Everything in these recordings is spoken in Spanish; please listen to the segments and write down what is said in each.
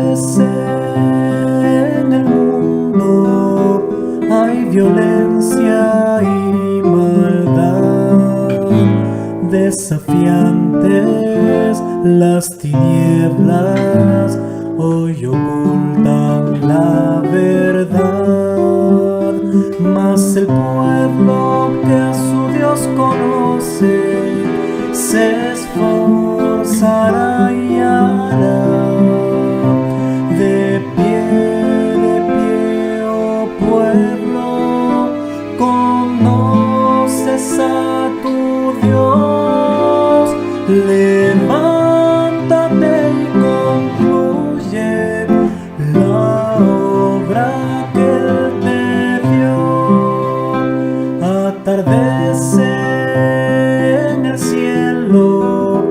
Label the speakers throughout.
Speaker 1: veces en el mundo hay violencia y maldad, desafiantes las tinieblas hoy ocultan la verdad, mas el pueblo que a su Dios conoce se esforzará y hará. De pie, oh pueblo, conoces a tu Dios. Levántate y concluye la obra que Él te dio. Atardece en el cielo,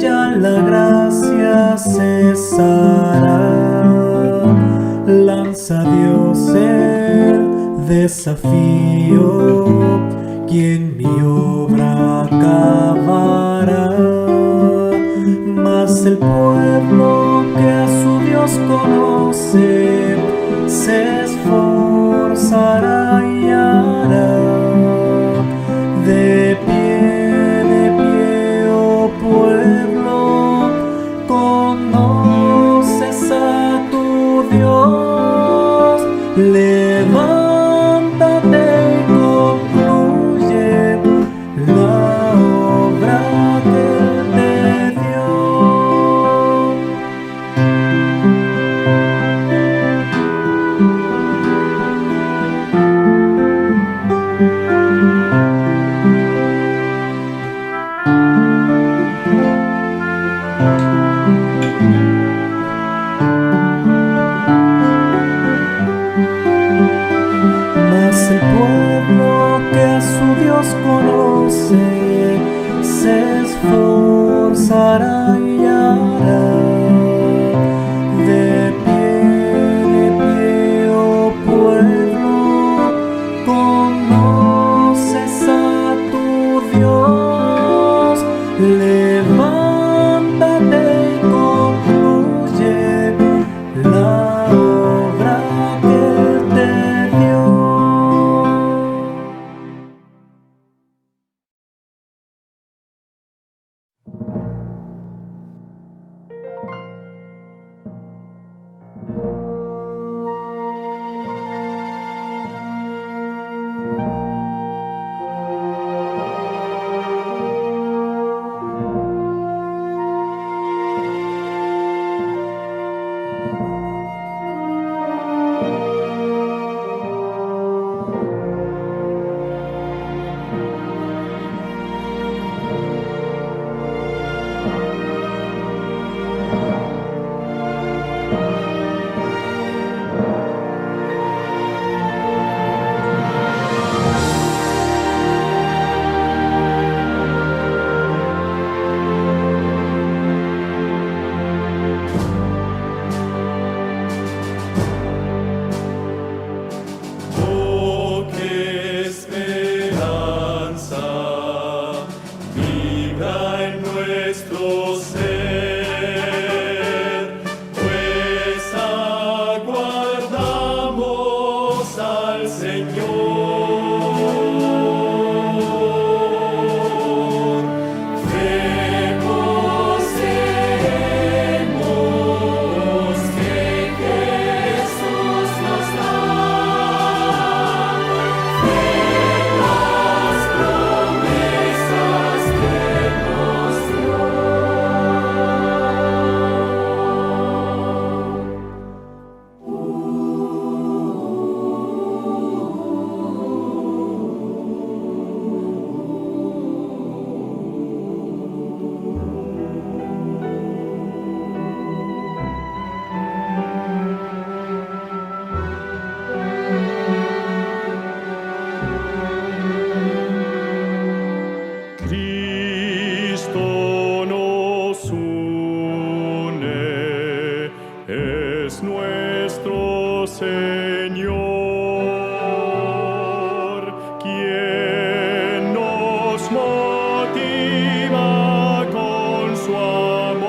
Speaker 1: ya la gracia cesará. Lanza Dios el desafío, quien mi obra acabará. Mas el pueblo que a su Dios conoce se esforzará y hará. De pie, oh pueblo, conoces a tu Dios. Levántate y concluye la obra que Él te dio. Mas el pueblo que a su Dios conoce se esforzará y hará. De pie, oh pueblo, conoces a tu Dios. Levántate y concluye la obra que Él te dio. motiva con su amor.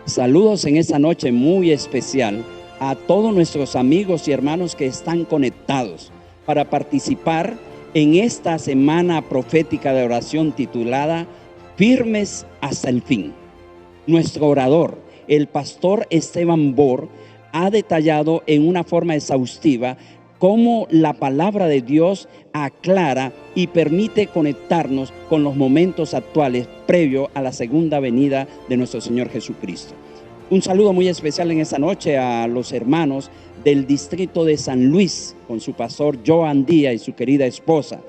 Speaker 2: Saludos en esta noche muy especial a todos nuestros amigos y hermanos que están conectados para participar en esta semana profética de oración titulada Firmes hasta el fin. Nuestro orador, el pastor Esteban Bor, ha detallado en una forma exhaustiva cómo la palabra de Dios aclara y permite conectarnos con los momentos actuales previo a la segunda venida de nuestro Señor Jesucristo. Un saludo muy especial en esta noche a los hermanos del distrito de San Luis, con su pastor Joan Díaz y su querida esposa.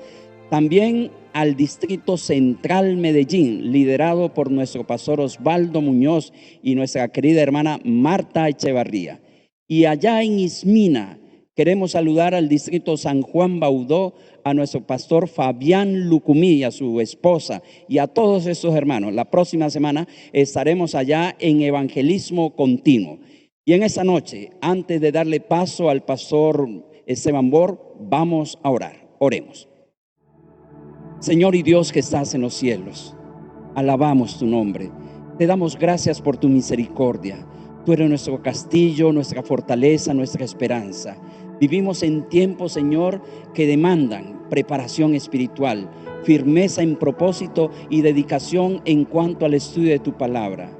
Speaker 2: También al distrito central Medellín, liderado por nuestro pastor Osvaldo Muñoz y nuestra querida hermana Marta Echevarría. Y allá en Ismina, queremos saludar al distrito San Juan Baudó, a nuestro pastor Fabián Lucumí, a su esposa y a todos estos hermanos. La próxima semana estaremos allá en evangelismo continuo. Y en esta noche, antes de darle paso al pastor Esteban Bor, vamos a orar. Oremos. Señor y Dios que estás en los cielos, alabamos tu nombre. Te damos gracias por tu misericordia. Tú eres nuestro castillo, nuestra fortaleza, nuestra esperanza. Vivimos en tiempos, Señor, que demandan preparación espiritual, firmeza en propósito y dedicación en cuanto al estudio de tu palabra.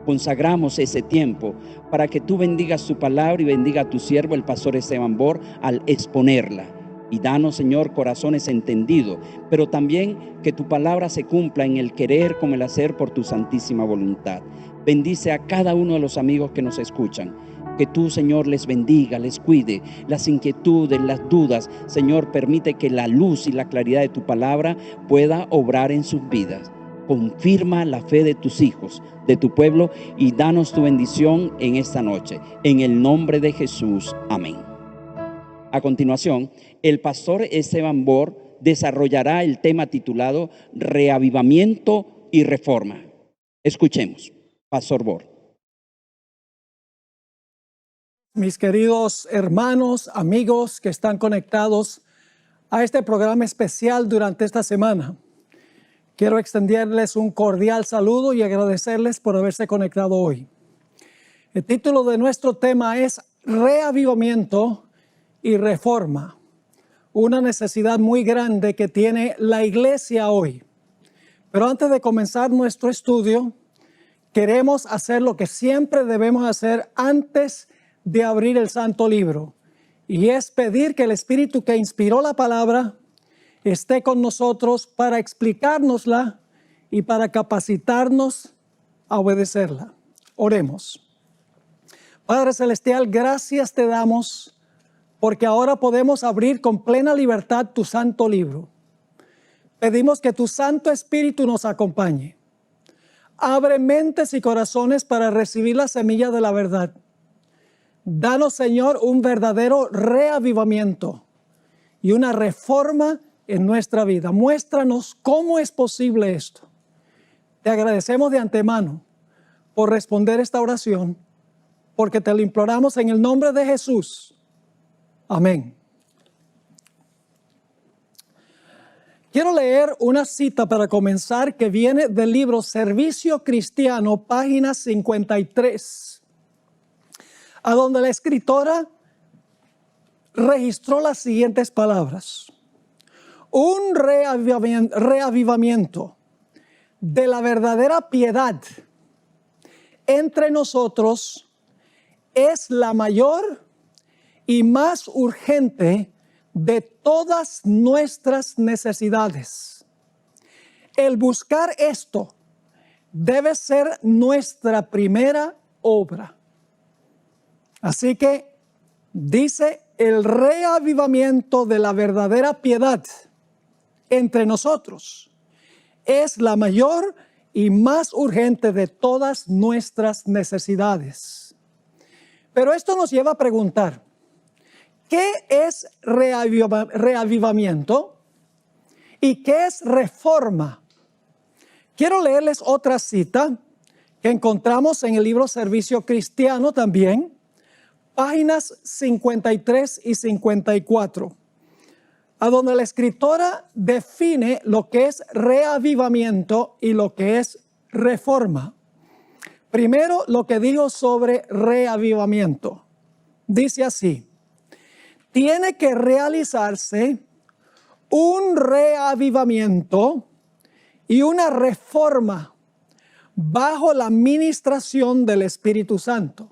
Speaker 2: Consagramos ese tiempo para que tú bendigas tu palabra y bendiga a tu siervo, el pastor Esteban Bor, al exponerla. Y danos, Señor, corazones entendidos, pero también que tu palabra se cumpla en el querer como el hacer por tu santísima voluntad. Bendice a cada uno de los amigos que nos escuchan. Que tú, Señor, les bendiga, les cuide, las inquietudes, las dudas. Señor, permite que la luz y la claridad de tu palabra pueda obrar en sus vidas. Confirma la fe de tus hijos, de tu pueblo, y danos tu bendición en esta noche. En el nombre de Jesús. Amén. A continuación, el pastor Esteban Bor desarrollará el tema titulado Reavivamiento y Reforma. Escuchemos, Pastor Bor.
Speaker 3: Mis queridos hermanos, amigos que están conectados a este programa especial durante esta semana, quiero extenderles un cordial saludo y agradecerles por haberse conectado hoy. El título de nuestro tema es Reavivamiento y Reforma, una necesidad muy grande que tiene la iglesia hoy. Pero antes de comenzar nuestro estudio, queremos hacer lo que siempre debemos hacer antes de abrir el Santo Libro, y es pedir que el Espíritu que inspiró la palabra esté con nosotros para explicárnosla y para capacitarnos a obedecerla. Oremos. Padre Celestial, gracias te damos porque ahora podemos abrir con plena libertad tu Santo Libro. Pedimos que tu Santo Espíritu nos acompañe. Abre mentes y corazones para recibir la semilla de la verdad. Danos, Señor, un verdadero reavivamiento y una reforma en nuestra vida. Muéstranos cómo es posible esto. Te agradecemos de antemano por responder esta oración, porque te lo imploramos en el nombre de Jesús. Amén. Quiero leer una cita para comenzar que viene del libro Servicio Cristiano, página 53. A donde la escritora registró las siguientes palabras. Un reavivamiento de la verdadera piedad entre nosotros es la mayor y más urgente de todas nuestras necesidades. El buscar esto debe ser nuestra primera obra. Así que dice el reavivamiento de la verdadera piedad entre nosotros es la mayor y más urgente de todas nuestras necesidades. Pero esto nos lleva a preguntar, ¿qué es reavivamiento y qué es reforma? Quiero leerles otra cita que encontramos en el libro Servicio Cristiano también, páginas 53 y 54, a donde la escritora define lo que es reavivamiento y lo que es reforma. Primero, lo que dijo sobre reavivamiento. Dice así: tiene que realizarse un reavivamiento y una reforma bajo la administración del Espíritu Santo.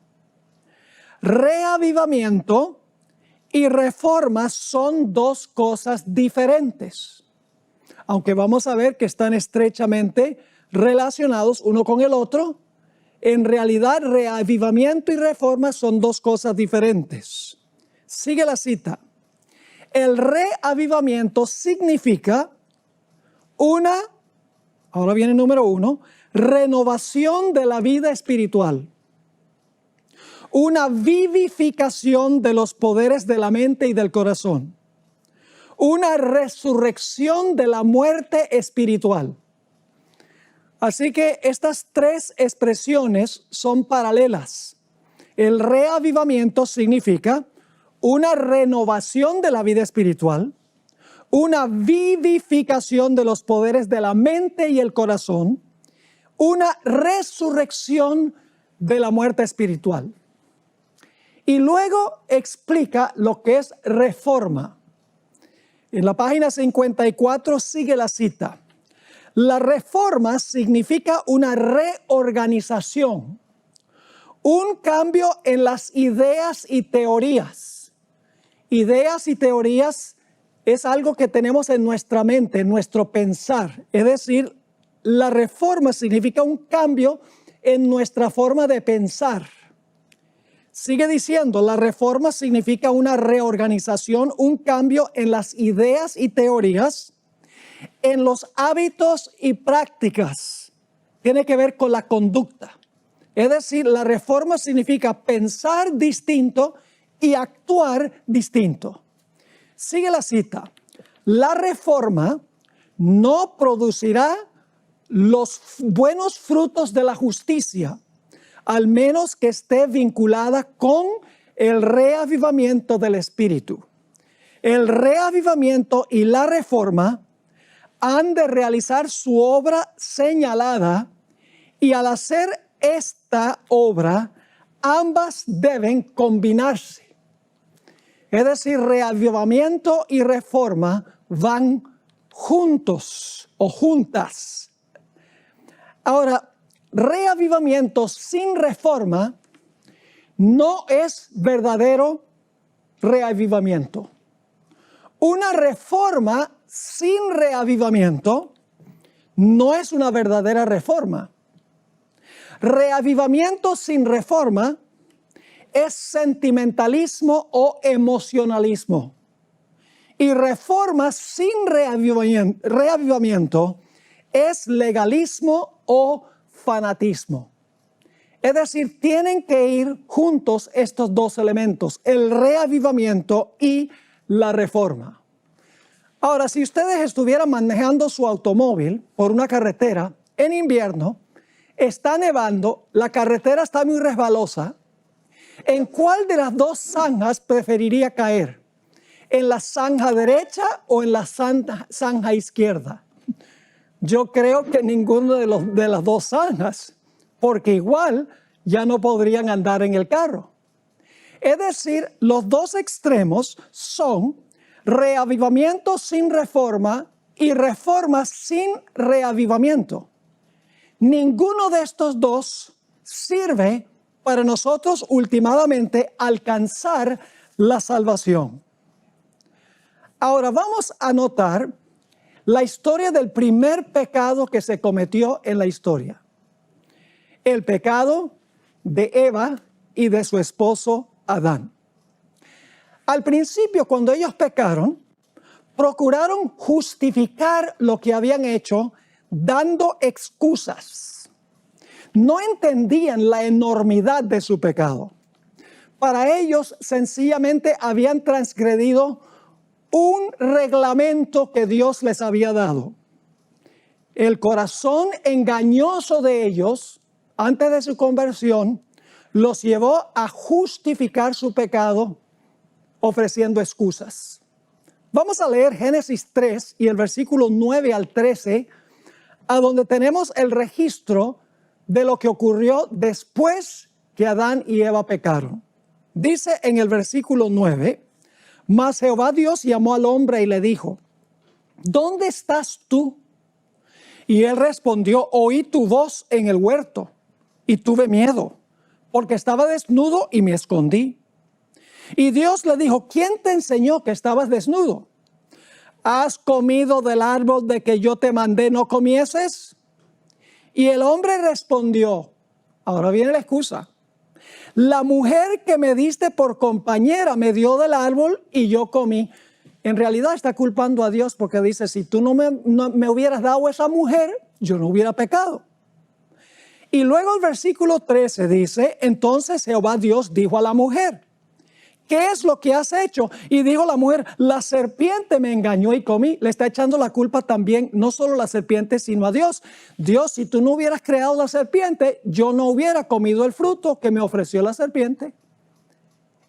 Speaker 3: Reavivamiento y reforma son dos cosas diferentes, aunque vamos a ver que están estrechamente relacionados uno con el otro. En realidad, reavivamiento y reforma son dos cosas diferentes. Sigue la cita. El reavivamiento significa ahora viene número 1, renovación de la vida espiritual. Una vivificación de los poderes de la mente y del corazón. Una resurrección de la muerte espiritual. Así que estas tres expresiones son paralelas. El reavivamiento significa una renovación de la vida espiritual, una vivificación de los poderes de la mente y el corazón, una resurrección de la muerte espiritual. Y luego explica lo que es reforma. En la página 54 sigue la cita. La reforma significa una reorganización, un cambio en las ideas y teorías. Ideas y teorías es algo que tenemos en nuestra mente, en nuestro pensar. Es decir, la reforma significa un cambio en nuestra forma de pensar. Sigue diciendo, la reforma significa una reorganización, un cambio en las ideas y teorías, en los hábitos y prácticas. Tiene que ver con la conducta. Es decir, la reforma significa pensar distinto y actuar distinto. Sigue la cita. La reforma no producirá los buenos frutos de la justicia, al menos que esté vinculada con el reavivamiento del Espíritu. El reavivamiento y la reforma han de realizar su obra señalada, y al hacer esta obra, ambas deben combinarse. Es decir, reavivamiento y reforma van juntos o juntas. Ahora, reavivamiento sin reforma no es verdadero reavivamiento. Una reforma sin reavivamiento no es una verdadera reforma. Reavivamiento sin reforma es sentimentalismo o emocionalismo. Y reforma sin reavivamiento es legalismo o fanatismo. Es decir, tienen que ir juntos estos dos elementos, el reavivamiento y la reforma. Ahora, si ustedes estuvieran manejando su automóvil por una carretera en invierno, está nevando, la carretera está muy resbalosa, ¿en cuál de las dos zanjas preferiría caer? ¿En la zanja derecha o en la zanja izquierda? Yo creo que ninguno de las dos zanjas, porque igual ya no podrían andar en el carro. Es decir, los dos extremos son reavivamiento sin reforma y reforma sin reavivamiento. Ninguno de estos dos sirve para nosotros últimamente alcanzar la salvación. Ahora vamos a notar la historia del primer pecado que se cometió en la historia. El pecado de Eva y de su esposo Adán. Al principio, cuando ellos pecaron, procuraron justificar lo que habían hecho dando excusas. No entendían la enormidad de su pecado. Para ellos, sencillamente habían transgredido un reglamento que Dios les había dado. El corazón engañoso de ellos, antes de su conversión, los llevó a justificar su pecado ofreciendo excusas. Vamos a leer Génesis 3 y el versículo 9 al 13, a donde tenemos el registro de lo que ocurrió después que Adán y Eva pecaron. Dice en el versículo 9, mas Jehová Dios llamó al hombre y le dijo, ¿dónde estás tú? Y él respondió, oí tu voz en el huerto y tuve miedo, porque estaba desnudo y me escondí. Y Dios le dijo, ¿quién te enseñó que estabas desnudo? ¿Has comido del árbol de que yo te mandé no comieses? Y el hombre respondió, ahora viene la excusa, la mujer que me diste por compañera me dio del árbol y yo comí. En realidad está culpando a Dios porque dice, si tú no me hubieras dado esa mujer, yo no hubiera pecado. Y luego el versículo 13 dice, entonces Jehová Dios dijo a la mujer, ¿qué es lo que has hecho? Y dijo la mujer, la serpiente me engañó y comí. Le está echando la culpa también, no solo a la serpiente, sino a Dios. Dios, si tú no hubieras creado la serpiente, yo no hubiera comido el fruto que me ofreció la serpiente.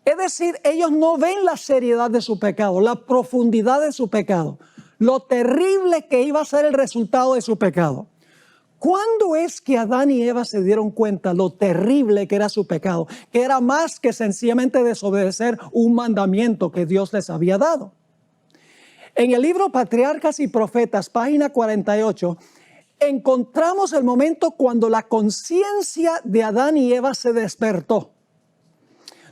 Speaker 3: Es decir, ellos no ven la seriedad de su pecado, la profundidad de su pecado, lo terrible que iba a ser el resultado de su pecado. ¿Cuándo es que Adán y Eva se dieron cuenta lo terrible que era su pecado? Que era más que sencillamente desobedecer un mandamiento que Dios les había dado. En el libro Patriarcas y Profetas, página 48, encontramos el momento cuando la conciencia de Adán y Eva se despertó.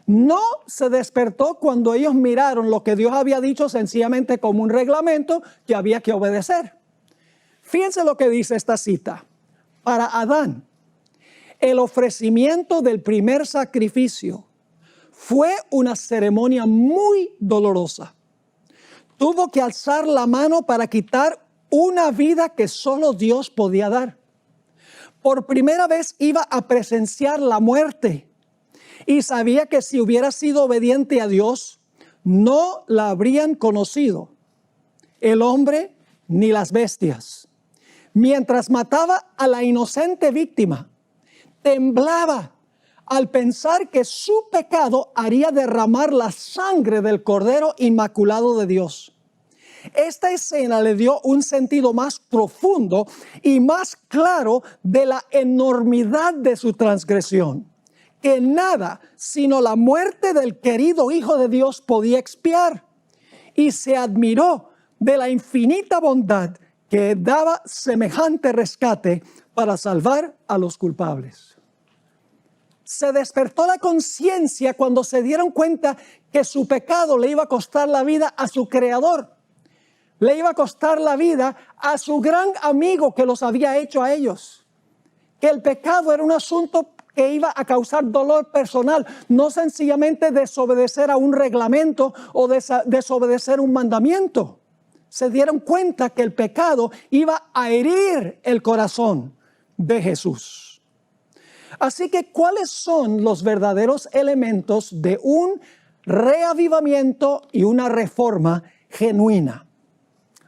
Speaker 3: No se despertó cuando ellos miraron lo que Dios había dicho sencillamente como un reglamento que había que obedecer. Fíjense lo que dice esta cita. Para Adán, el ofrecimiento del primer sacrificio fue una ceremonia muy dolorosa. Tuvo que alzar la mano para quitar una vida que solo Dios podía dar. Por primera vez iba a presenciar la muerte y sabía que si hubiera sido obediente a Dios, no la habrían conocido el hombre ni las bestias. Mientras mataba a la inocente víctima, temblaba al pensar que su pecado haría derramar la sangre del Cordero Inmaculado de Dios. Esta escena le dio un sentido más profundo y más claro de la enormidad de su transgresión, que nada sino la muerte del querido Hijo de Dios podía expiar, y se admiró de la infinita bondad que daba semejante rescate para salvar a los culpables. Se despertó la conciencia cuando se dieron cuenta que su pecado le iba a costar la vida a su Creador. Le iba a costar la vida a su gran amigo que los había hecho a ellos. Que el pecado era un asunto que iba a causar dolor personal, no sencillamente desobedecer a un reglamento o desobedecer un mandamiento. Se dieron cuenta que el pecado iba a herir el corazón de Jesús. Así que, ¿cuáles son los verdaderos elementos de un reavivamiento y una reforma genuina?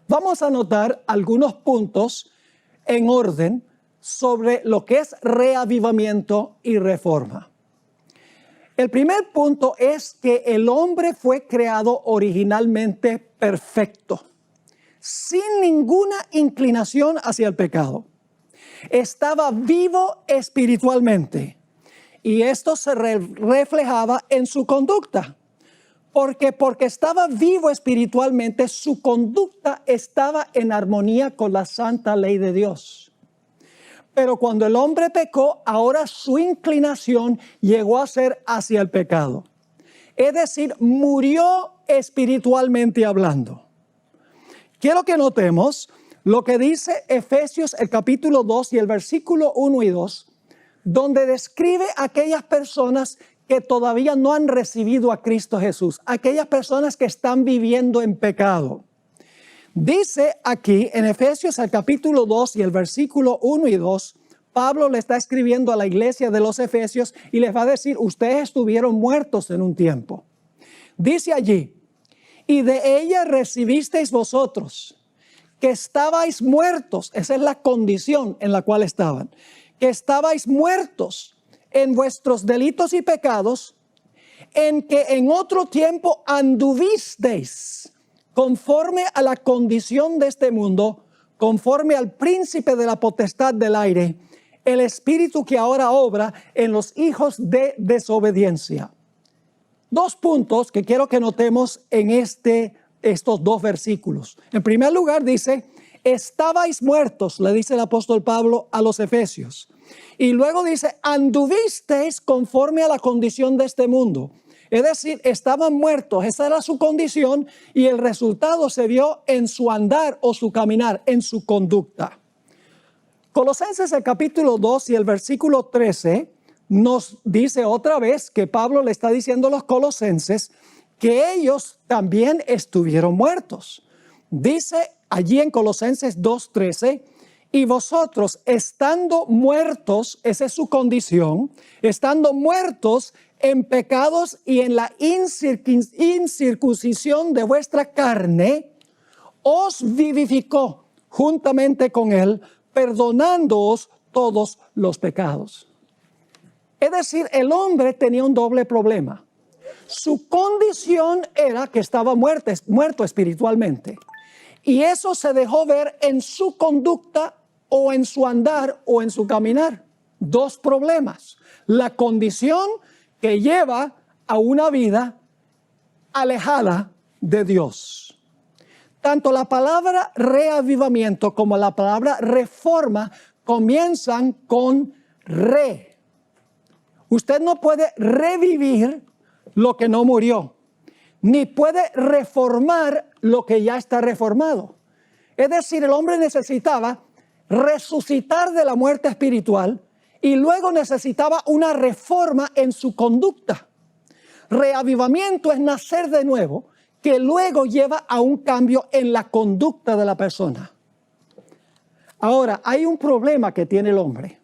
Speaker 3: Vamos a notar algunos puntos en orden sobre lo que es reavivamiento y reforma. El primer punto es que el hombre fue creado originalmente perfecto, sin ninguna inclinación hacia el pecado. Estaba vivo espiritualmente y esto se reflejaba en su conducta. Porque estaba vivo espiritualmente, su conducta estaba en armonía con la santa ley de Dios. Pero cuando el hombre pecó, ahora su inclinación llegó a ser hacia el pecado. Es decir, murió espiritualmente hablando. Quiero que notemos lo que dice Efesios el capítulo 2 y el versículo 1 y 2, donde describe a aquellas personas que todavía no han recibido a Cristo Jesús, aquellas personas que están viviendo en pecado. Dice aquí en Efesios el capítulo 2 y el versículo 1 y 2, Pablo le está escribiendo a la iglesia de los Efesios y les va a decir, ustedes estuvieron muertos en un tiempo. Dice allí, y de ella recibisteis vosotros, que estabais muertos, esa es la condición en la cual estaban, que estabais muertos en vuestros delitos y pecados, en que en otro tiempo anduvisteis conforme a la condición de este mundo, conforme al príncipe de la potestad del aire, el espíritu que ahora obra en los hijos de desobediencia. Dos puntos que quiero que notemos en estos dos versículos. En primer lugar dice, estabais muertos, le dice el apóstol Pablo a los Efesios. Y luego dice, anduvisteis conforme a la condición de este mundo. Es decir, estaban muertos, esa era su condición y el resultado se vio en su andar o su caminar, en su conducta. Colosenses el capítulo 2 y el versículo 13 nos dice otra vez que Pablo le está diciendo a los colosenses que ellos también estuvieron muertos. Dice allí en Colosenses 2:13, y vosotros estando muertos, esa es su condición, estando muertos en pecados y en la incircuncisión de vuestra carne, os vivificó juntamente con él, perdonándoos todos los pecados. Es decir, el hombre tenía un doble problema. Su condición era que estaba muerto espiritualmente. Y eso se dejó ver en su conducta o en su andar o en su caminar. Dos problemas. La condición que lleva a una vida alejada de Dios. Tanto la palabra reavivamiento como la palabra reforma comienzan con re. Usted no puede revivir lo que no murió, ni puede reformar lo que ya está reformado. Es decir, el hombre necesitaba resucitar de la muerte espiritual y luego necesitaba una reforma en su conducta. Reavivamiento es nacer de nuevo, que luego lleva a un cambio en la conducta de la persona. Ahora, hay un problema que tiene el hombre,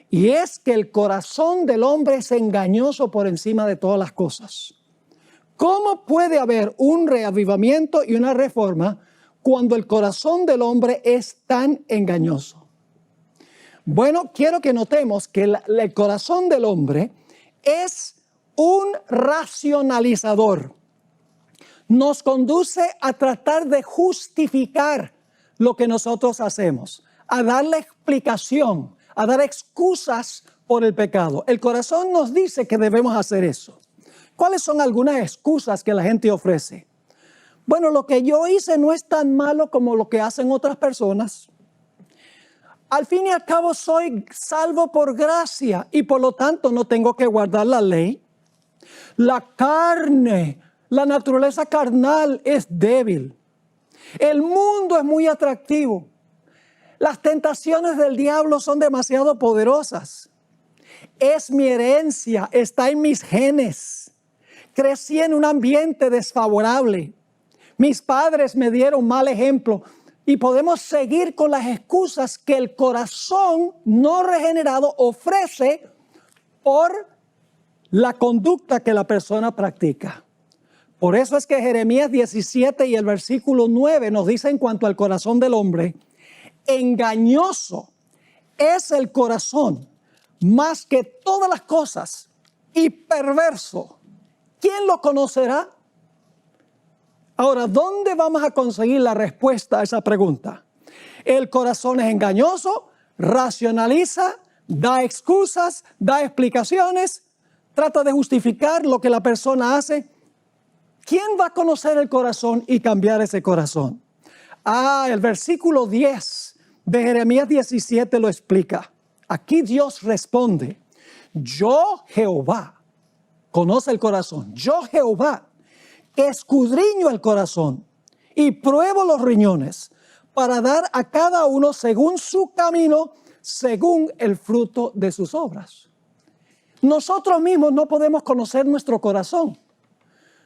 Speaker 3: y es que el corazón del hombre es engañoso por encima de todas las cosas. ¿Cómo puede haber un reavivamiento y una reforma cuando el corazón del hombre es tan engañoso? Bueno, quiero que notemos que el corazón del hombre es un racionalizador. Nos conduce a tratar de justificar lo que nosotros hacemos, a darle explicación, a dar excusas por el pecado. El corazón nos dice que debemos hacer eso. ¿Cuáles son algunas excusas que la gente ofrece? Bueno, lo que yo hice no es tan malo como lo que hacen otras personas. Al fin y al cabo soy salvo por gracia y por lo tanto no tengo que guardar la ley. La carne, la naturaleza carnal es débil. El mundo es muy atractivo. Las tentaciones del diablo son demasiado poderosas. Es mi herencia, está en mis genes. Crecí en un ambiente desfavorable. Mis padres me dieron mal ejemplo. Y podemos seguir con las excusas que el corazón no regenerado ofrece por la conducta que la persona practica. Por eso es que Jeremías 17 y el versículo 9 nos dice en cuanto al corazón del hombre, engañoso es el corazón más que todas las cosas y perverso. ¿Quién lo conocerá? Ahora, ¿dónde vamos a conseguir la respuesta a esa pregunta? El corazón es engañoso, racionaliza, da excusas, da explicaciones, trata de justificar lo que la persona hace. ¿Quién va a conocer el corazón y cambiar ese corazón? El versículo 10 de Jeremías 17 lo explica. Aquí Dios responde, yo Jehová, conoce el corazón, yo Jehová, escudriño el corazón y pruebo los riñones para dar a cada uno según su camino, según el fruto de sus obras. Nosotros mismos no podemos conocer nuestro corazón.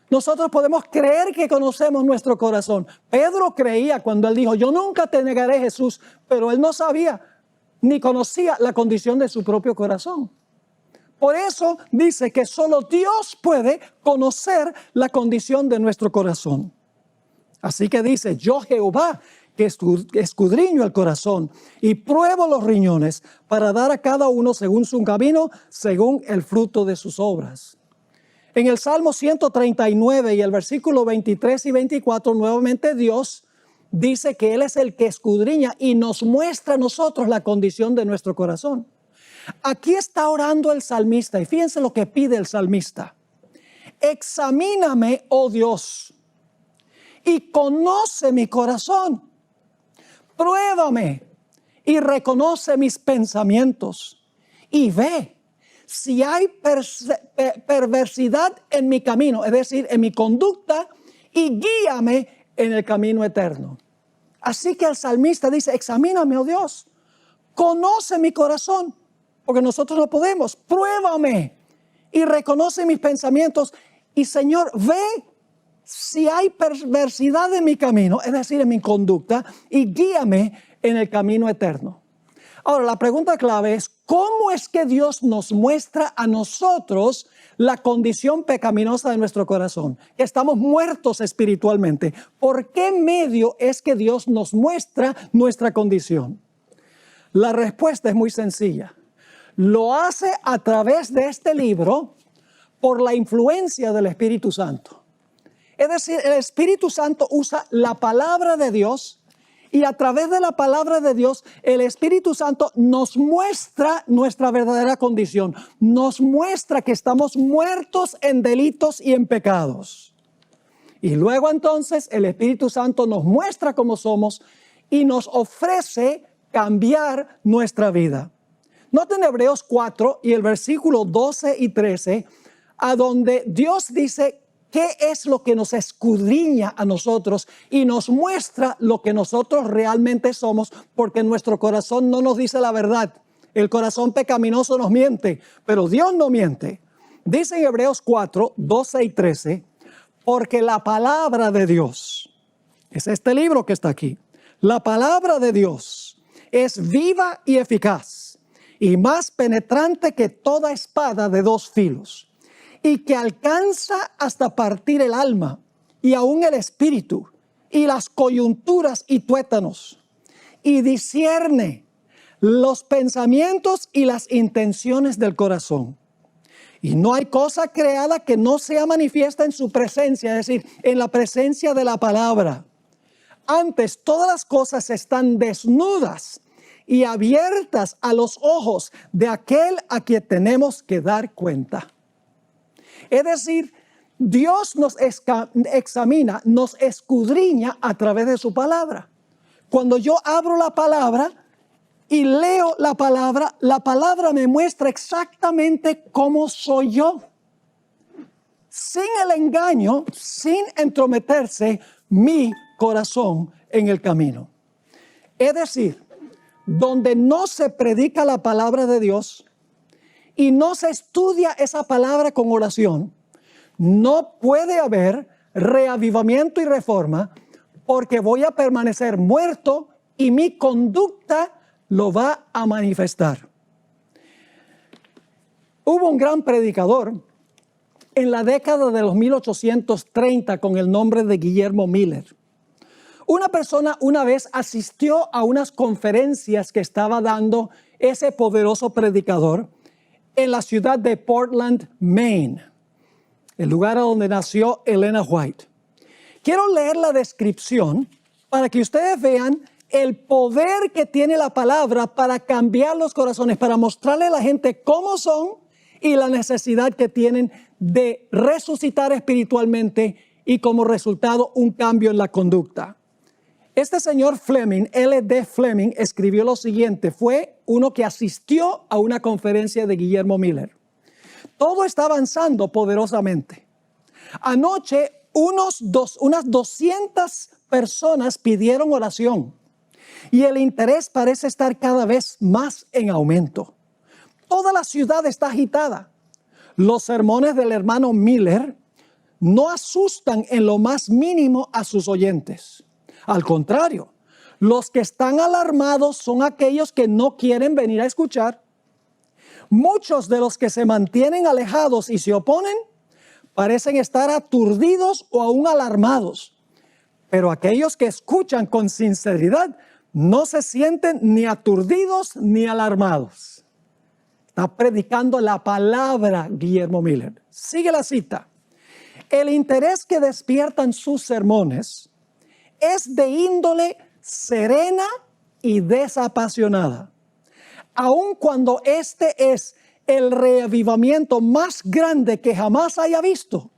Speaker 3: Nosotros podemos creer que conocemos nuestro corazón. Pedro creía cuando él dijo, yo nunca te negaré, Jesús, pero él no sabía ni conocía la condición de su propio corazón. Por eso dice que solo Dios puede conocer la condición de nuestro corazón. Así que dice, yo Jehová, que escudriño el corazón y pruebo los riñones para dar a cada uno según su camino, según el fruto de sus obras. En el Salmo 139 y el versículo 23 y 24, nuevamente Dios dice que Él es el que escudriña y nos muestra a nosotros la condición de nuestro corazón. Aquí está orando el salmista y fíjense lo que pide el salmista. Examíname, oh Dios, y conoce mi corazón. Pruébame y reconoce mis pensamientos y ve si hay perversidad en mi camino, es decir, en mi conducta, y guíame en el camino eterno. Así que el salmista dice, examíname, oh Dios, conoce mi corazón, porque nosotros no podemos. Pruébame y reconoce mis pensamientos. Y Señor, ve si hay perversidad en mi camino, es decir, en mi conducta, y guíame en el camino eterno. Ahora, la pregunta clave es, ¿cómo es que Dios nos muestra a nosotros la condición pecaminosa de nuestro corazón? Que estamos muertos espiritualmente. ¿Por qué medio es que Dios nos muestra nuestra condición? La respuesta es muy sencilla. Lo hace a través de este libro por la influencia del Espíritu Santo. Es decir, el Espíritu Santo usa la palabra de Dios y a través de la palabra de Dios, el Espíritu Santo nos muestra nuestra verdadera condición. Nos muestra que estamos muertos en delitos y en pecados. Y luego entonces el Espíritu Santo nos muestra cómo somos y nos ofrece cambiar nuestra vida. Noten Hebreos 4 y el versículo 12 y 13, a donde Dios dice qué es lo que nos escudriña a nosotros y nos muestra lo que nosotros realmente somos, porque nuestro corazón no nos dice la verdad. El corazón pecaminoso nos miente, pero Dios no miente. Dice en Hebreos 4, 12 y 13, porque la palabra de Dios, es este libro que está aquí, la palabra de Dios es viva y eficaz y más penetrante que toda espada de dos filos, y que alcanza hasta partir el alma y aún el espíritu y las coyunturas y tuétanos, y discierne los pensamientos y las intenciones del corazón. Y no hay cosa creada que no sea manifiesta en su presencia, es decir, en la presencia de la palabra. Antes, todas las cosas están desnudas y abiertas a los ojos de aquel a quien tenemos que dar cuenta. Es decir, Dios nos examina, nos escudriña a través de su palabra. Cuando yo abro la palabra y leo la palabra me muestra exactamente cómo soy yo. Sin el engaño, sin entrometerse mi corazón en el camino. Es decir, donde no se predica la palabra de Dios y no se estudia esa palabra con oración, no puede haber reavivamiento y reforma, porque voy a permanecer muerto y mi conducta lo va a manifestar. Hubo un gran predicador en la década de los 1830 con el nombre de Guillermo Miller. Una persona una vez asistió a unas conferencias que estaba dando ese poderoso predicador en la ciudad de Portland, Maine, el lugar donde nació Elena White. Quiero leer la descripción para que ustedes vean el poder que tiene la palabra para cambiar los corazones, para mostrarle a la gente cómo son y la necesidad que tienen de resucitar espiritualmente y como resultado un cambio en la conducta. Este señor Fleming, L.D. Fleming, escribió lo siguiente. Fue uno que asistió a una conferencia de Guillermo Miller. Todo está avanzando poderosamente. Anoche unas 200 personas pidieron oración y el interés parece estar cada vez más en aumento. Toda la ciudad está agitada. Los sermones del hermano Miller no asustan en lo más mínimo a sus oyentes. Al contrario, los que están alarmados son aquellos que no quieren venir a escuchar. Muchos de los que se mantienen alejados y se oponen parecen estar aturdidos o aún alarmados. Pero aquellos que escuchan con sinceridad no se sienten ni aturdidos ni alarmados. Está predicando la palabra Guillermo Miller. Sigue la cita. El interés que despiertan sus sermones es de índole serena y desapasionada. aun cuando este es el reavivamiento más grande que jamás haya visto,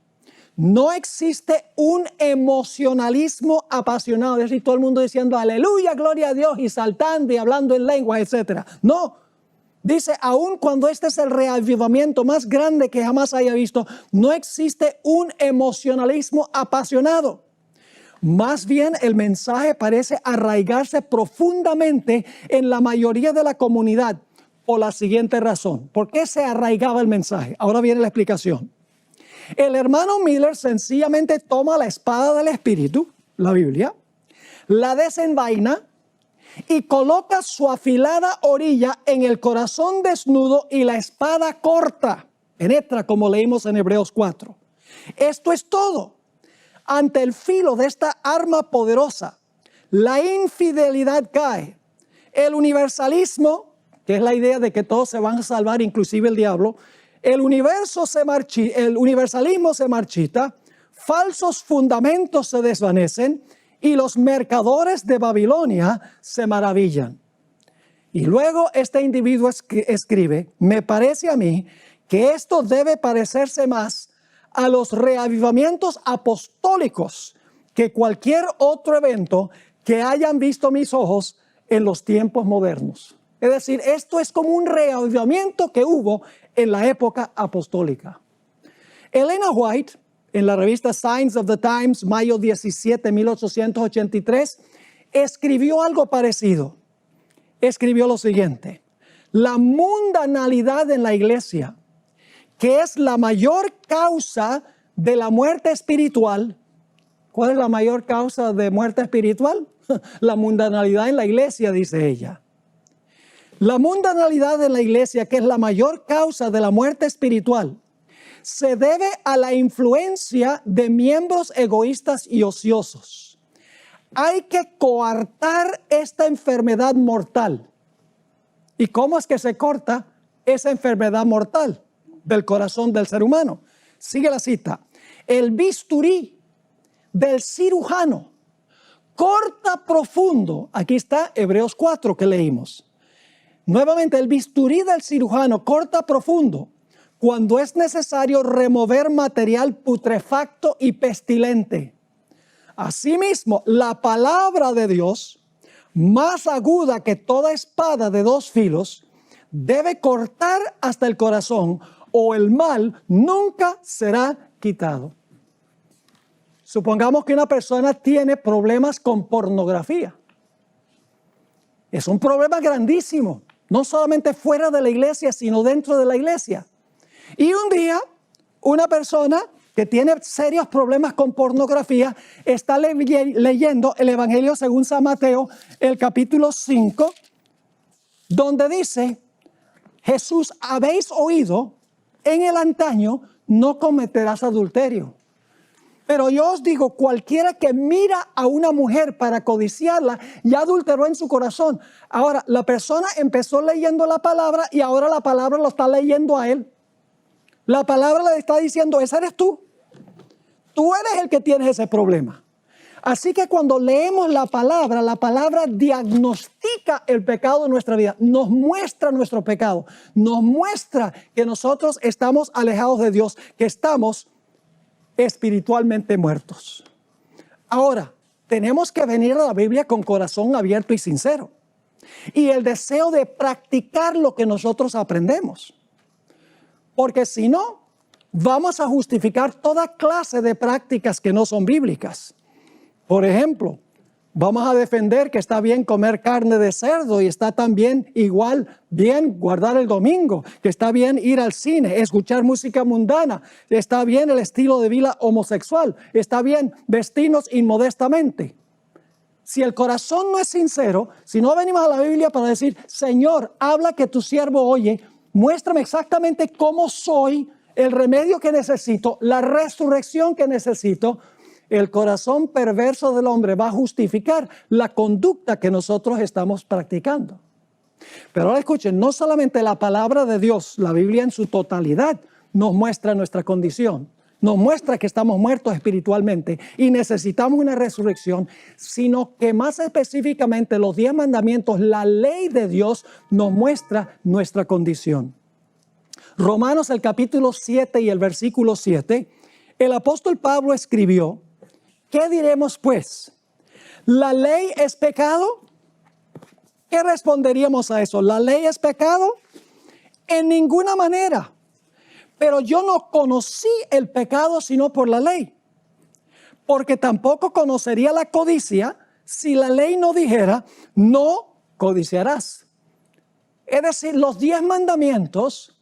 Speaker 3: no existe un emocionalismo apasionado, es decir, todo el mundo diciendo aleluya, gloria a Dios y saltando y hablando en lengua, etc. No, dice, aun cuando este es el reavivamiento más grande que jamás haya visto, no existe un emocionalismo apasionado. Más bien el mensaje parece arraigarse profundamente en la mayoría de la comunidad por la siguiente razón. ¿Por qué se arraigaba el mensaje? Ahora viene la explicación. El hermano Miller sencillamente toma la espada del Espíritu, la Biblia, la desenvaina y coloca su afilada orilla en el corazón desnudo y la espada corta, penetra como leímos en Hebreos 4. Esto es todo. Ante el filo de esta arma poderosa, la infidelidad cae. El universalismo, que es la idea de que todos se van a salvar, inclusive el diablo, el universalismo se marchita, falsos fundamentos se desvanecen y los mercadores de Babilonia se maravillan. Y luego este individuo escribe, me parece a mí que esto debe parecerse más a los reavivamientos apostólicos que cualquier otro evento que hayan visto mis ojos en los tiempos modernos. Es decir, esto es como un reavivamiento que hubo en la época apostólica. Elena White, en la revista Signs of the Times, mayo 17, 1883, escribió algo parecido. Escribió lo siguiente: la mundanalidad en la iglesia, que es la mayor causa de la muerte espiritual. ¿Cuál es la mayor causa de muerte espiritual? La mundanalidad en la iglesia, dice ella. La mundanalidad en la iglesia, que es la mayor causa de la muerte espiritual, se debe a la influencia de miembros egoístas y ociosos. Hay que coartar esta enfermedad mortal. ¿Y cómo es que se corta esa enfermedad mortal del corazón del ser humano? Sigue la cita. El bisturí del cirujano corta profundo. Aquí está Hebreos 4 que leímos. Nuevamente, el bisturí del cirujano corta profundo cuando es necesario remover material putrefacto y pestilente. Asimismo, la palabra de Dios, más aguda que toda espada de dos filos, debe cortar hasta el corazón, o el mal nunca será quitado. Supongamos que una persona tiene problemas con pornografía. Es un problema grandísimo, no solamente fuera de la iglesia, sino dentro de la iglesia. Y un día, una persona que tiene serios problemas con pornografía está leyendo el Evangelio según San Mateo, el capítulo 5, donde dice, Jesús, habéis oído en el antaño, no cometerás adulterio. Pero yo os digo, cualquiera que mira a una mujer para codiciarla, ya adulteró en su corazón. Ahora, la persona empezó leyendo la palabra y ahora la palabra lo está leyendo a él. La palabra le está diciendo, ese eres tú. Tú eres el que tienes ese problema. Así que cuando leemos la palabra diagnostica el pecado de nuestra vida, nos muestra nuestro pecado, nos muestra que nosotros estamos alejados de Dios, que estamos espiritualmente muertos. Ahora, tenemos que venir a la Biblia con corazón abierto y sincero, y el deseo de practicar lo que nosotros aprendemos. Porque si no, vamos a justificar toda clase de prácticas que no son bíblicas. Por ejemplo, vamos a defender que está bien comer carne de cerdo y está también igual bien guardar el domingo, que está bien ir al cine, escuchar música mundana, está bien el estilo de vida homosexual, está bien vestirnos inmodestamente. Si el corazón no es sincero, si no venimos a la Biblia para decir, Señor, habla que tu siervo oye, muéstrame exactamente cómo soy, el remedio que necesito, la resurrección que necesito, el corazón perverso del hombre va a justificar la conducta que nosotros estamos practicando. Pero ahora escuchen, no solamente la palabra de Dios, la Biblia en su totalidad nos muestra nuestra condición. nos muestra que estamos muertos espiritualmente y necesitamos una resurrección, sino que más específicamente los 10 mandamientos, la ley de Dios nos muestra nuestra condición. Romanos el capítulo 7 y el versículo 7, el apóstol Pablo escribió, ¿qué diremos pues? ¿La ley es pecado? ¿Qué responderíamos a eso? ¿La ley es pecado? En ninguna manera. Pero yo no conocí el pecado sino por la ley. Porque tampoco conocería la codicia si la ley no dijera, no codiciarás. Es decir, los 10 mandamientos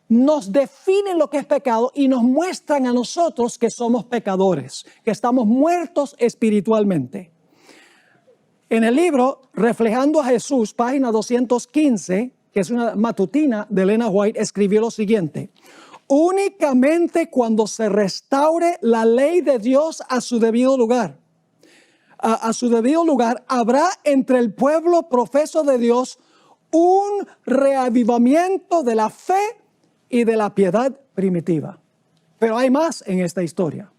Speaker 3: nos definen lo que es pecado y nos muestran a nosotros que somos pecadores, que estamos muertos espiritualmente. En el libro Reflejando a Jesús, página 215, que es una matutina de Elena White, escribió lo siguiente: únicamente cuando se restaure la ley de Dios a su debido lugar, habrá entre el pueblo profeso de Dios un reavivamiento de la fe y de la piedad primitiva. Pero hay más en esta historia.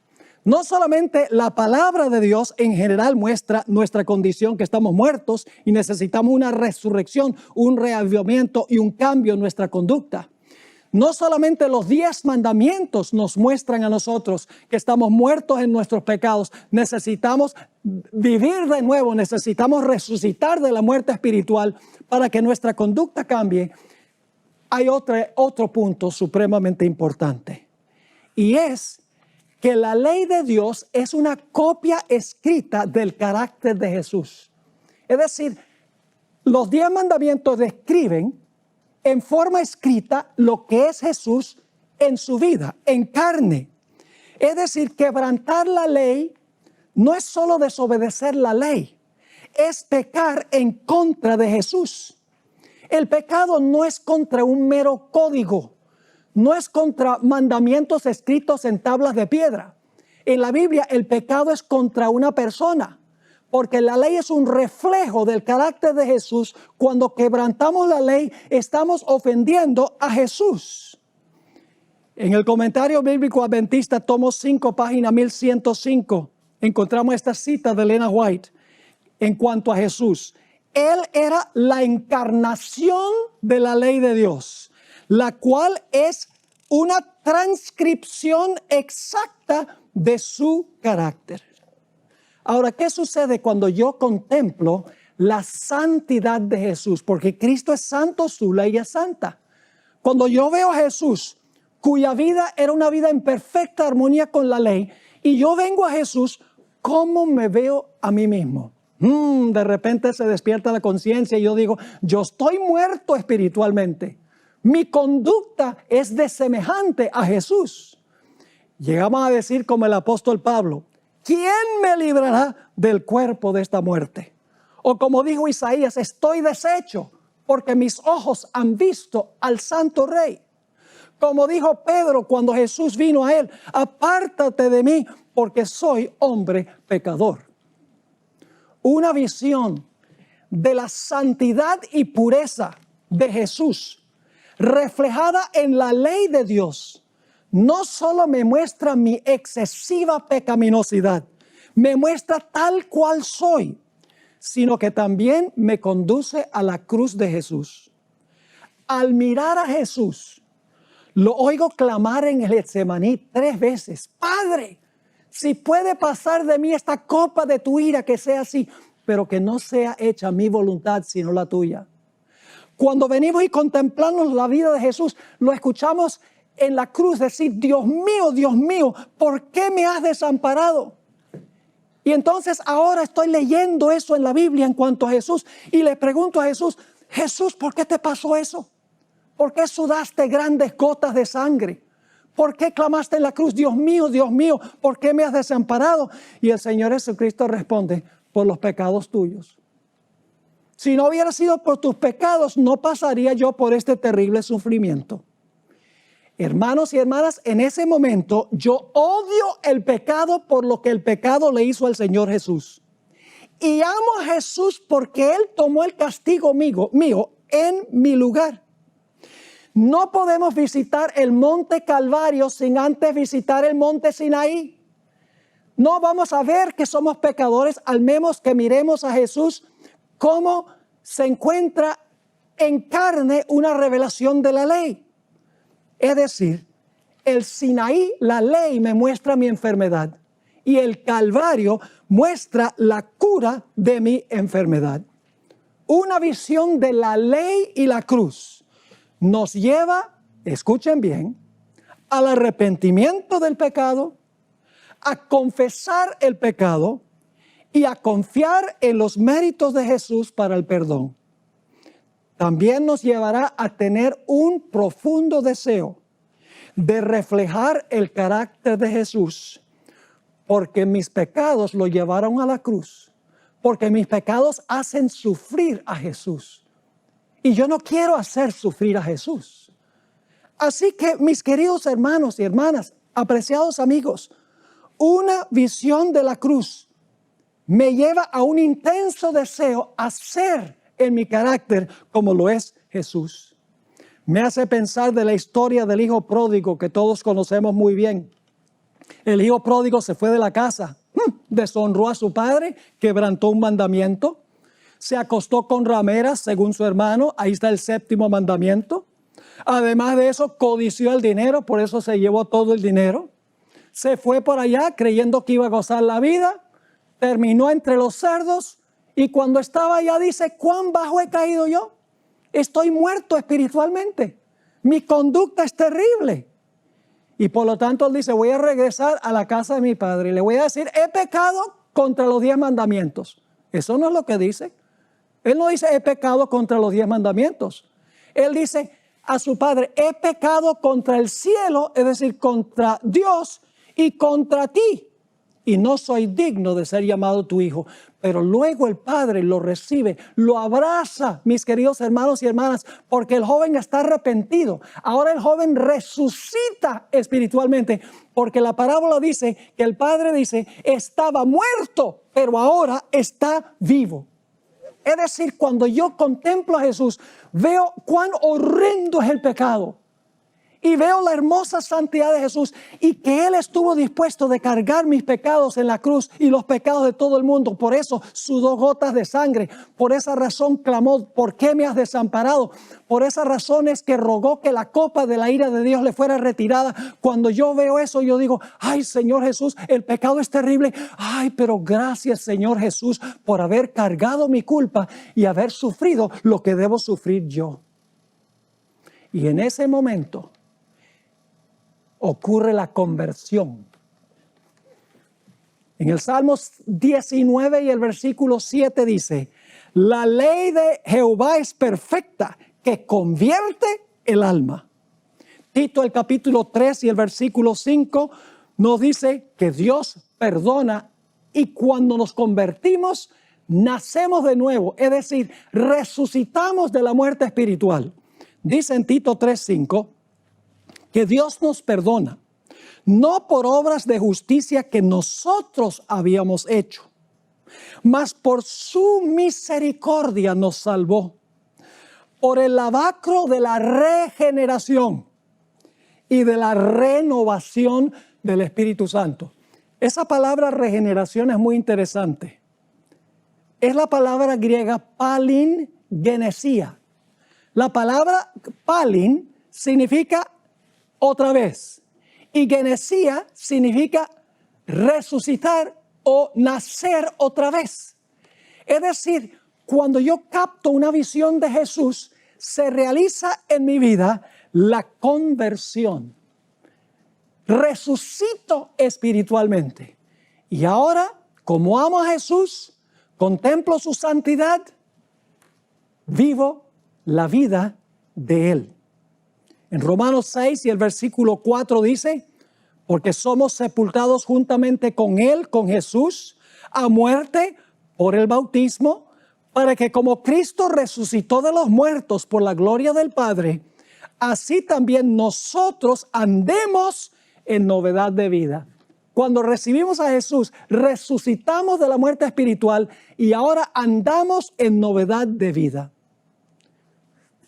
Speaker 3: No solamente la palabra de Dios en general muestra nuestra condición, que estamos muertos y necesitamos una resurrección, un reavivamiento y un cambio en nuestra conducta. No solamente los 10 mandamientos nos muestran a nosotros que estamos muertos en nuestros pecados, necesitamos vivir de nuevo, necesitamos resucitar de la muerte espiritual para que nuestra conducta cambie. Hay otro punto supremamente importante, y es que la ley de Dios es una copia escrita del carácter de Jesús. Es decir, los 10 mandamientos describen en forma escrita lo que es Jesús en su vida, en carne. Es decir, quebrantar la ley no es solo desobedecer la ley, es pecar en contra de Jesús. El pecado no es contra un mero código, no es contra mandamientos escritos en tablas de piedra. En la Biblia el pecado es contra una persona, porque la ley es un reflejo del carácter de Jesús. Cuando quebrantamos la ley, estamos ofendiendo a Jesús. En el comentario bíblico adventista, tomo 5, página 1105, encontramos esta cita de Elena White en cuanto a Jesús. Él era la encarnación de la ley de Dios, la cual es una transcripción exacta de su carácter. Ahora, ¿qué sucede cuando yo contemplo la santidad de Jesús? Porque Cristo es santo, su ley es santa. Cuando yo veo a Jesús, cuya vida era una vida en perfecta armonía con la ley, y yo vengo a Jesús, ¿cómo me veo a mí mismo? De repente se despierta la conciencia y yo digo, yo estoy muerto espiritualmente. Mi conducta es desemejante a Jesús. Llegamos a decir como el apóstol Pablo, ¿quién me librará del cuerpo de esta muerte? O como dijo Isaías, estoy deshecho porque mis ojos han visto al Santo Rey. Como dijo Pedro cuando Jesús vino a él, apártate de mí porque soy hombre pecador. Una visión de la santidad y pureza de Jesús reflejada en la ley de Dios no solo me muestra mi excesiva pecaminosidad, me muestra tal cual soy, sino que también me conduce a la cruz de Jesús. Al mirar a Jesús, lo oigo clamar en el Getsemaní 3 veces, Padre, si puede pasar de mí esta copa de tu ira, que sea así, pero que no sea hecha mi voluntad, sino la tuya. Cuando venimos y contemplamos la vida de Jesús, lo escuchamos en la cruz decir, Dios mío, ¿por qué me has desamparado? Y entonces ahora estoy leyendo eso en la Biblia en cuanto a Jesús y le pregunto a Jesús, Jesús, ¿por qué te pasó eso? ¿Por qué sudaste grandes gotas de sangre? ¿Por qué clamaste en la cruz, Dios mío, ¿por qué me has desamparado? Y el Señor Jesucristo responde, por los pecados tuyos. Si no hubiera sido por tus pecados, no pasaría yo por este terrible sufrimiento. Hermanos y hermanas, en ese momento yo odio el pecado por lo que el pecado le hizo al Señor Jesús. Y amo a Jesús porque Él tomó el castigo mío en mi lugar. No podemos visitar el monte Calvario sin antes visitar el monte Sinaí. No vamos a ver que somos pecadores al menos que miremos a Jesús como se encuentra en carne una revelación de la ley. Es decir, el Sinaí, la ley, me muestra mi enfermedad y el Calvario muestra la cura de mi enfermedad. Una visión de la ley y la cruz nos lleva, escuchen bien, al arrepentimiento del pecado, a confesar el pecado y a confiar en los méritos de Jesús para el perdón. También nos llevará a tener un profundo deseo de reflejar el carácter de Jesús, porque mis pecados lo llevaron a la cruz, porque mis pecados hacen sufrir a Jesús. Y yo no quiero hacer sufrir a Jesús. Así que, mis queridos hermanos y hermanas, apreciados amigos, una visión de la cruz me lleva a un intenso deseo a ser en mi carácter como lo es Jesús. Me hace pensar de la historia del hijo pródigo que todos conocemos muy bien. El hijo pródigo se fue de la casa, deshonró a su padre, quebrantó un mandamiento, se acostó con rameras según su hermano, ahí está el séptimo mandamiento. Además de eso, codició el dinero, por eso se llevó todo el dinero. Se fue por allá creyendo que iba a gozar la vida, terminó entre los cerdos y cuando estaba allá dice, ¿cuán bajo he caído yo? Estoy muerto espiritualmente, mi conducta es terrible. Y por lo tanto él dice, voy a regresar a la casa de mi padre y le voy a decir, he pecado contra los 10 mandamientos. Eso no es lo que dice. Él no dice, he pecado contra los 10 mandamientos. Él dice a su padre, he pecado contra el cielo, es decir, contra Dios y contra ti. Y no soy digno de ser llamado tu hijo. Pero luego el padre lo recibe, lo abraza, mis queridos hermanos y hermanas, porque el joven está arrepentido. Ahora el joven resucita espiritualmente, porque la parábola dice que el padre dice, estaba muerto, pero ahora está vivo. Es decir, cuando yo contemplo a Jesús, veo cuán horrendo es el pecado. Y veo la hermosa santidad de Jesús y que Él estuvo dispuesto de cargar mis pecados en la cruz y los pecados de todo el mundo. Por eso sudó gotas de sangre. Por esa razón clamó, ¿por qué me has desamparado? Por esa razón es que rogó que la copa de la ira de Dios le fuera retirada. Cuando yo veo eso, yo digo, ay Señor Jesús, el pecado es terrible. Ay, pero gracias Señor Jesús por haber cargado mi culpa y haber sufrido lo que debo sufrir yo. Y en ese momento ocurre la conversión. En el Salmos 19 y el versículo 7 dice, la ley de Jehová es perfecta, que convierte el alma. Tito el capítulo 3 y el versículo 5 nos dice que Dios perdona y cuando nos convertimos, nacemos de nuevo, es decir, resucitamos de la muerte espiritual. Dice en Tito 3:5, que Dios nos perdona, no por obras de justicia que nosotros habíamos hecho, mas por su misericordia nos salvó, por el lavacro de la regeneración y de la renovación del Espíritu Santo. Esa palabra regeneración es muy interesante. Es la palabra griega palin genesia. La palabra palin significa otra vez. Y genesia significa resucitar o nacer otra vez. Es decir, cuando yo capto una visión de Jesús, se realiza en mi vida la conversión. Resucito espiritualmente. Y ahora, como amo a Jesús, contemplo su santidad, vivo la vida de Él. En Romanos 6 y el versículo 4 dice, porque somos sepultados juntamente con Él, con Jesús, a muerte por el bautismo, para que como Cristo resucitó de los muertos por la gloria del Padre, así también nosotros andemos en novedad de vida. Cuando recibimos a Jesús, resucitamos de la muerte espiritual y ahora andamos en novedad de vida.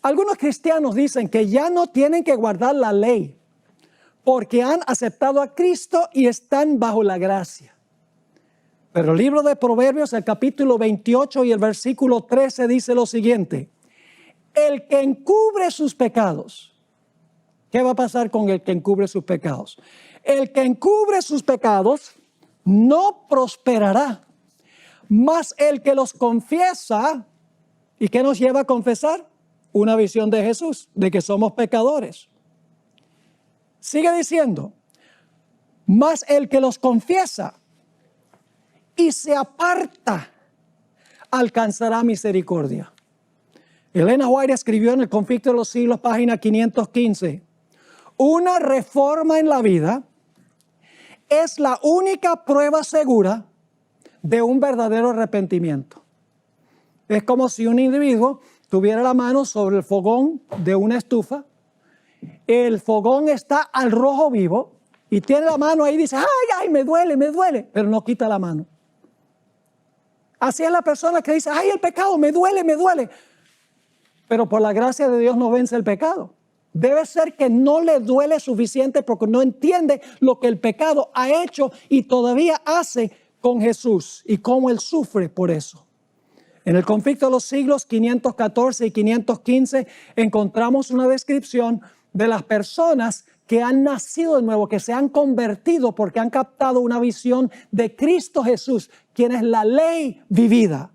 Speaker 3: Algunos cristianos dicen que ya no tienen que guardar la ley porque han aceptado a Cristo y están bajo la gracia. Pero el libro de Proverbios, el capítulo 28 y el versículo 13 dice lo siguiente: el que encubre sus pecados. ¿Qué va a pasar con el que encubre sus pecados? El que encubre sus pecados no prosperará, mas el que los confiesa. ¿Y qué nos lleva a confesar? Una visión de Jesús, de que somos pecadores. Sigue diciendo: mas el que los confiesa y se aparta alcanzará misericordia. Elena White escribió en El Conflicto de los Siglos, página 515, una reforma en la vida es la única prueba segura de un verdadero arrepentimiento. Es como si un individuo tuviera la mano sobre el fogón de una estufa, el fogón está al rojo vivo y tiene la mano ahí y dice: ay, me duele, pero no quita la mano. Así es la persona que dice: ay, el pecado, me duele. Pero por la gracia de Dios no vence el pecado. Debe ser que no le duele suficiente porque no entiende lo que el pecado ha hecho y todavía hace con Jesús y cómo Él sufre por eso. En el Conflicto de los Siglos 514 y 515 encontramos una descripción de las personas que han nacido de nuevo, que se han convertido porque han captado una visión de Cristo Jesús, quien es la ley vivida.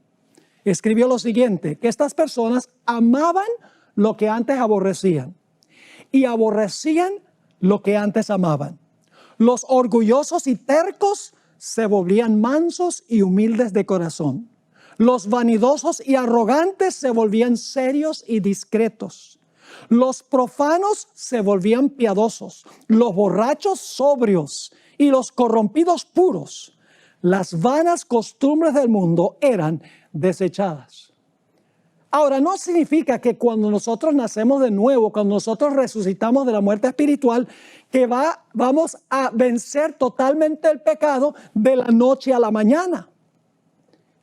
Speaker 3: Escribió lo siguiente: que estas personas amaban lo que antes aborrecían y aborrecían lo que antes amaban. Los orgullosos y tercos se volvían mansos y humildes de corazón. Los vanidosos y arrogantes se volvían serios y discretos. Los profanos se volvían piadosos, los borrachos sobrios y los corrompidos puros. Las vanas costumbres del mundo eran desechadas. Ahora, no significa que cuando nosotros nacemos de nuevo, cuando nosotros resucitamos de la muerte espiritual, que vamos a vencer totalmente el pecado de la noche a la mañana.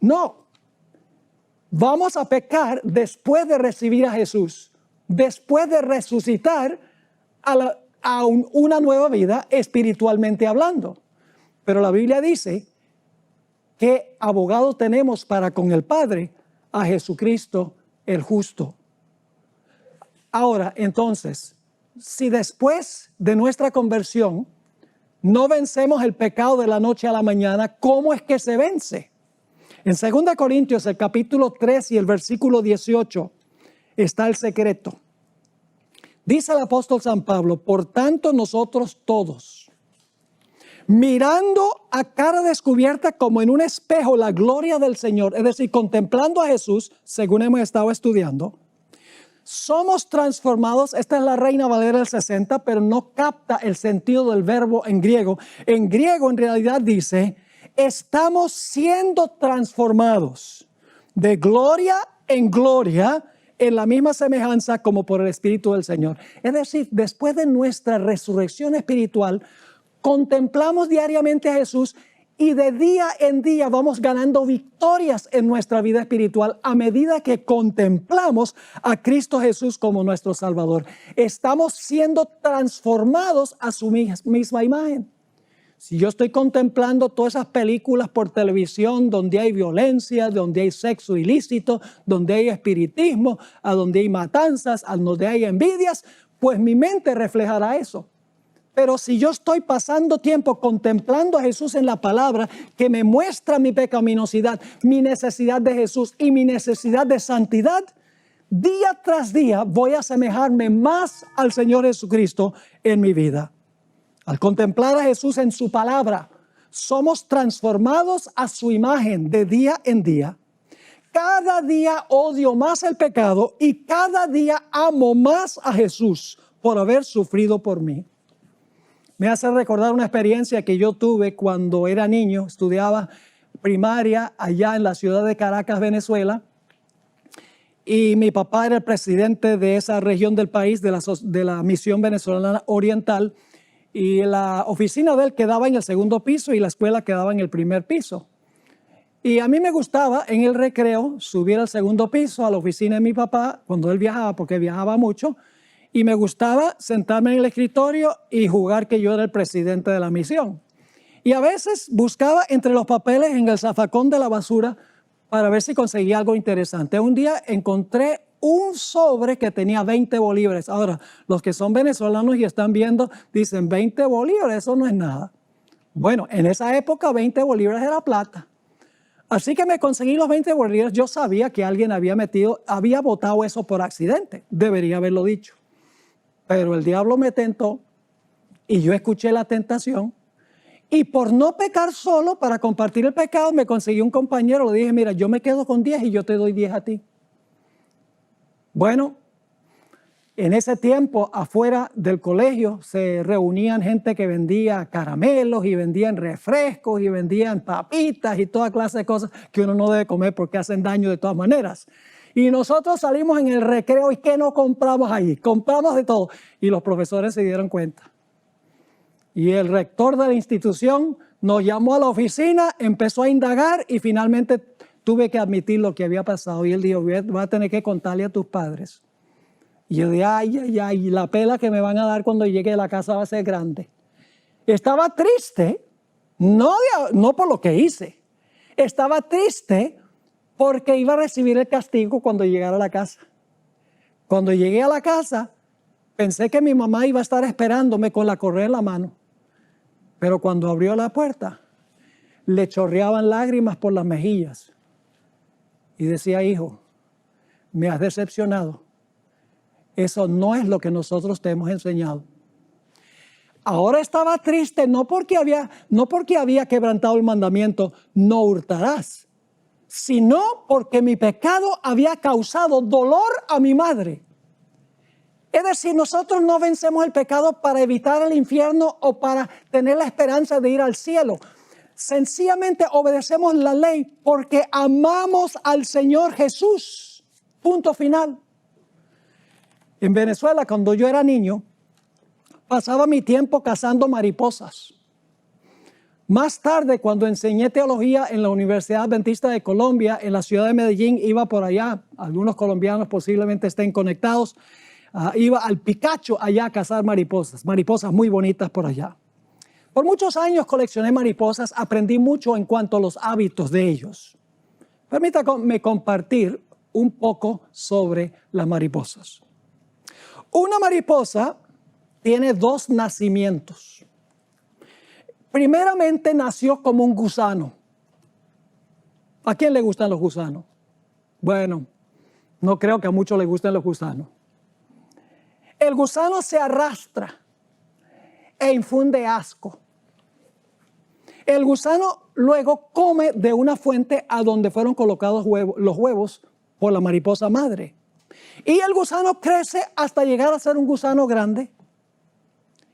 Speaker 3: No. Vamos a pecar después de recibir a Jesús, después de resucitar a una nueva vida espiritualmente hablando. Pero la Biblia dice que abogado tenemos para con el Padre, a Jesucristo el justo. Ahora, entonces, si después de nuestra conversión no vencemos el pecado de la noche a la mañana, ¿cómo es que se vence? En 2 Corintios, el capítulo 3 y el versículo 18, está el secreto. Dice el apóstol San Pablo: por tanto nosotros todos, mirando a cara descubierta como en un espejo la gloria del Señor, es decir, contemplando a Jesús, según hemos estado estudiando, somos transformados. Esta es la Reina Valera del 60, pero no capta el sentido del verbo en griego. En griego, en realidad dice: estamos siendo transformados de gloria en gloria en la misma semejanza como por el Espíritu del Señor. Es decir, después de nuestra resurrección espiritual, contemplamos diariamente a Jesús y de día en día vamos ganando victorias en nuestra vida espiritual a medida que contemplamos a Cristo Jesús como nuestro Salvador. Estamos siendo transformados a su misma imagen. Si yo estoy contemplando todas esas películas por televisión donde hay violencia, donde hay sexo ilícito, donde hay espiritismo, a donde hay matanzas, a donde hay envidias, pues mi mente reflejará eso. Pero si yo estoy pasando tiempo contemplando a Jesús en la palabra, que me muestra mi pecaminosidad, mi necesidad de Jesús y mi necesidad de santidad, día tras día voy a asemejarme más al Señor Jesucristo en mi vida. Al contemplar a Jesús en su palabra, somos transformados a su imagen de día en día. Cada día odio más el pecado y cada día amo más a Jesús por haber sufrido por mí. Me hace recordar una experiencia que yo tuve cuando era niño, estudiaba primaria allá en la ciudad de Caracas, Venezuela, y mi papá era el presidente de esa región del país, de la Misión Venezolana Oriental, y la oficina de él quedaba en el segundo piso y la escuela quedaba en el primer piso. Y a mí me gustaba en el recreo subir al segundo piso a la oficina de mi papá cuando él viajaba, porque viajaba mucho. Y me gustaba sentarme en el escritorio y jugar que yo era el presidente de la misión. Y a veces buscaba entre los papeles en el zafacón de la basura para ver si conseguía algo interesante. Un día encontré un sobre que tenía 20 bolívares. Ahora, los que son venezolanos y están viendo dicen 20 bolívares, eso no es nada. Bueno, en esa época 20 bolívares era plata. Así que me conseguí los 20 bolívares. Yo sabía que alguien había botado eso por accidente. Debería haberlo dicho. Pero el diablo me tentó y yo escuché la tentación. Y por no pecar solo, para compartir el pecado, me conseguí un compañero. Le dije, mira, yo me quedo con 10 y yo te doy 10 a ti. Bueno, en ese tiempo, afuera del colegio, se reunían gente que vendía caramelos y vendían refrescos y vendían papitas y toda clase de cosas que uno no debe comer porque hacen daño de todas maneras. Y nosotros salimos en el recreo y ¿qué no compramos ahí? Compramos de todo. Y los profesores se dieron cuenta. Y el rector de la institución nos llamó a la oficina, empezó a indagar y finalmente tuve que admitir lo que había pasado. Y él dijo, voy a tener que contarle a tus padres. Y yo dije, ay, la pela que me van a dar cuando llegue a la casa va a ser grande. Estaba triste, no por lo que hice. Estaba triste porque iba a recibir el castigo cuando llegara a la casa. Cuando llegué a la casa, pensé que mi mamá iba a estar esperándome con la correa en la mano. Pero cuando abrió la puerta, le chorreaban lágrimas por las mejillas. Y decía, hijo, me has decepcionado. Eso no es lo que nosotros te hemos enseñado. Ahora estaba triste no porque había quebrantado el mandamiento, no hurtarás, sino porque mi pecado había causado dolor a mi madre. Es decir, nosotros no vencemos el pecado para evitar el infierno o para tener la esperanza de ir al cielo. Sencillamente obedecemos la ley porque amamos al Señor Jesús. Punto final. En Venezuela, cuando yo era niño, pasaba mi tiempo cazando mariposas. Más tarde, cuando enseñé teología en la Universidad Adventista de Colombia, en la ciudad de Medellín, iba por allá, algunos colombianos posiblemente estén conectados, iba al Picacho allá a cazar mariposas muy bonitas por allá. Por muchos años coleccioné mariposas, aprendí mucho en cuanto a los hábitos de ellos. Permítanme compartir un poco sobre las mariposas. Una mariposa tiene 2 nacimientos. Primeramente nació como un gusano. ¿A quién le gustan los gusanos? Bueno, no creo que a muchos les gusten los gusanos. El gusano se arrastra e infunde asco. El gusano luego come de una fuente a donde fueron colocados los huevos por la mariposa madre. Y el gusano crece hasta llegar a ser un gusano grande.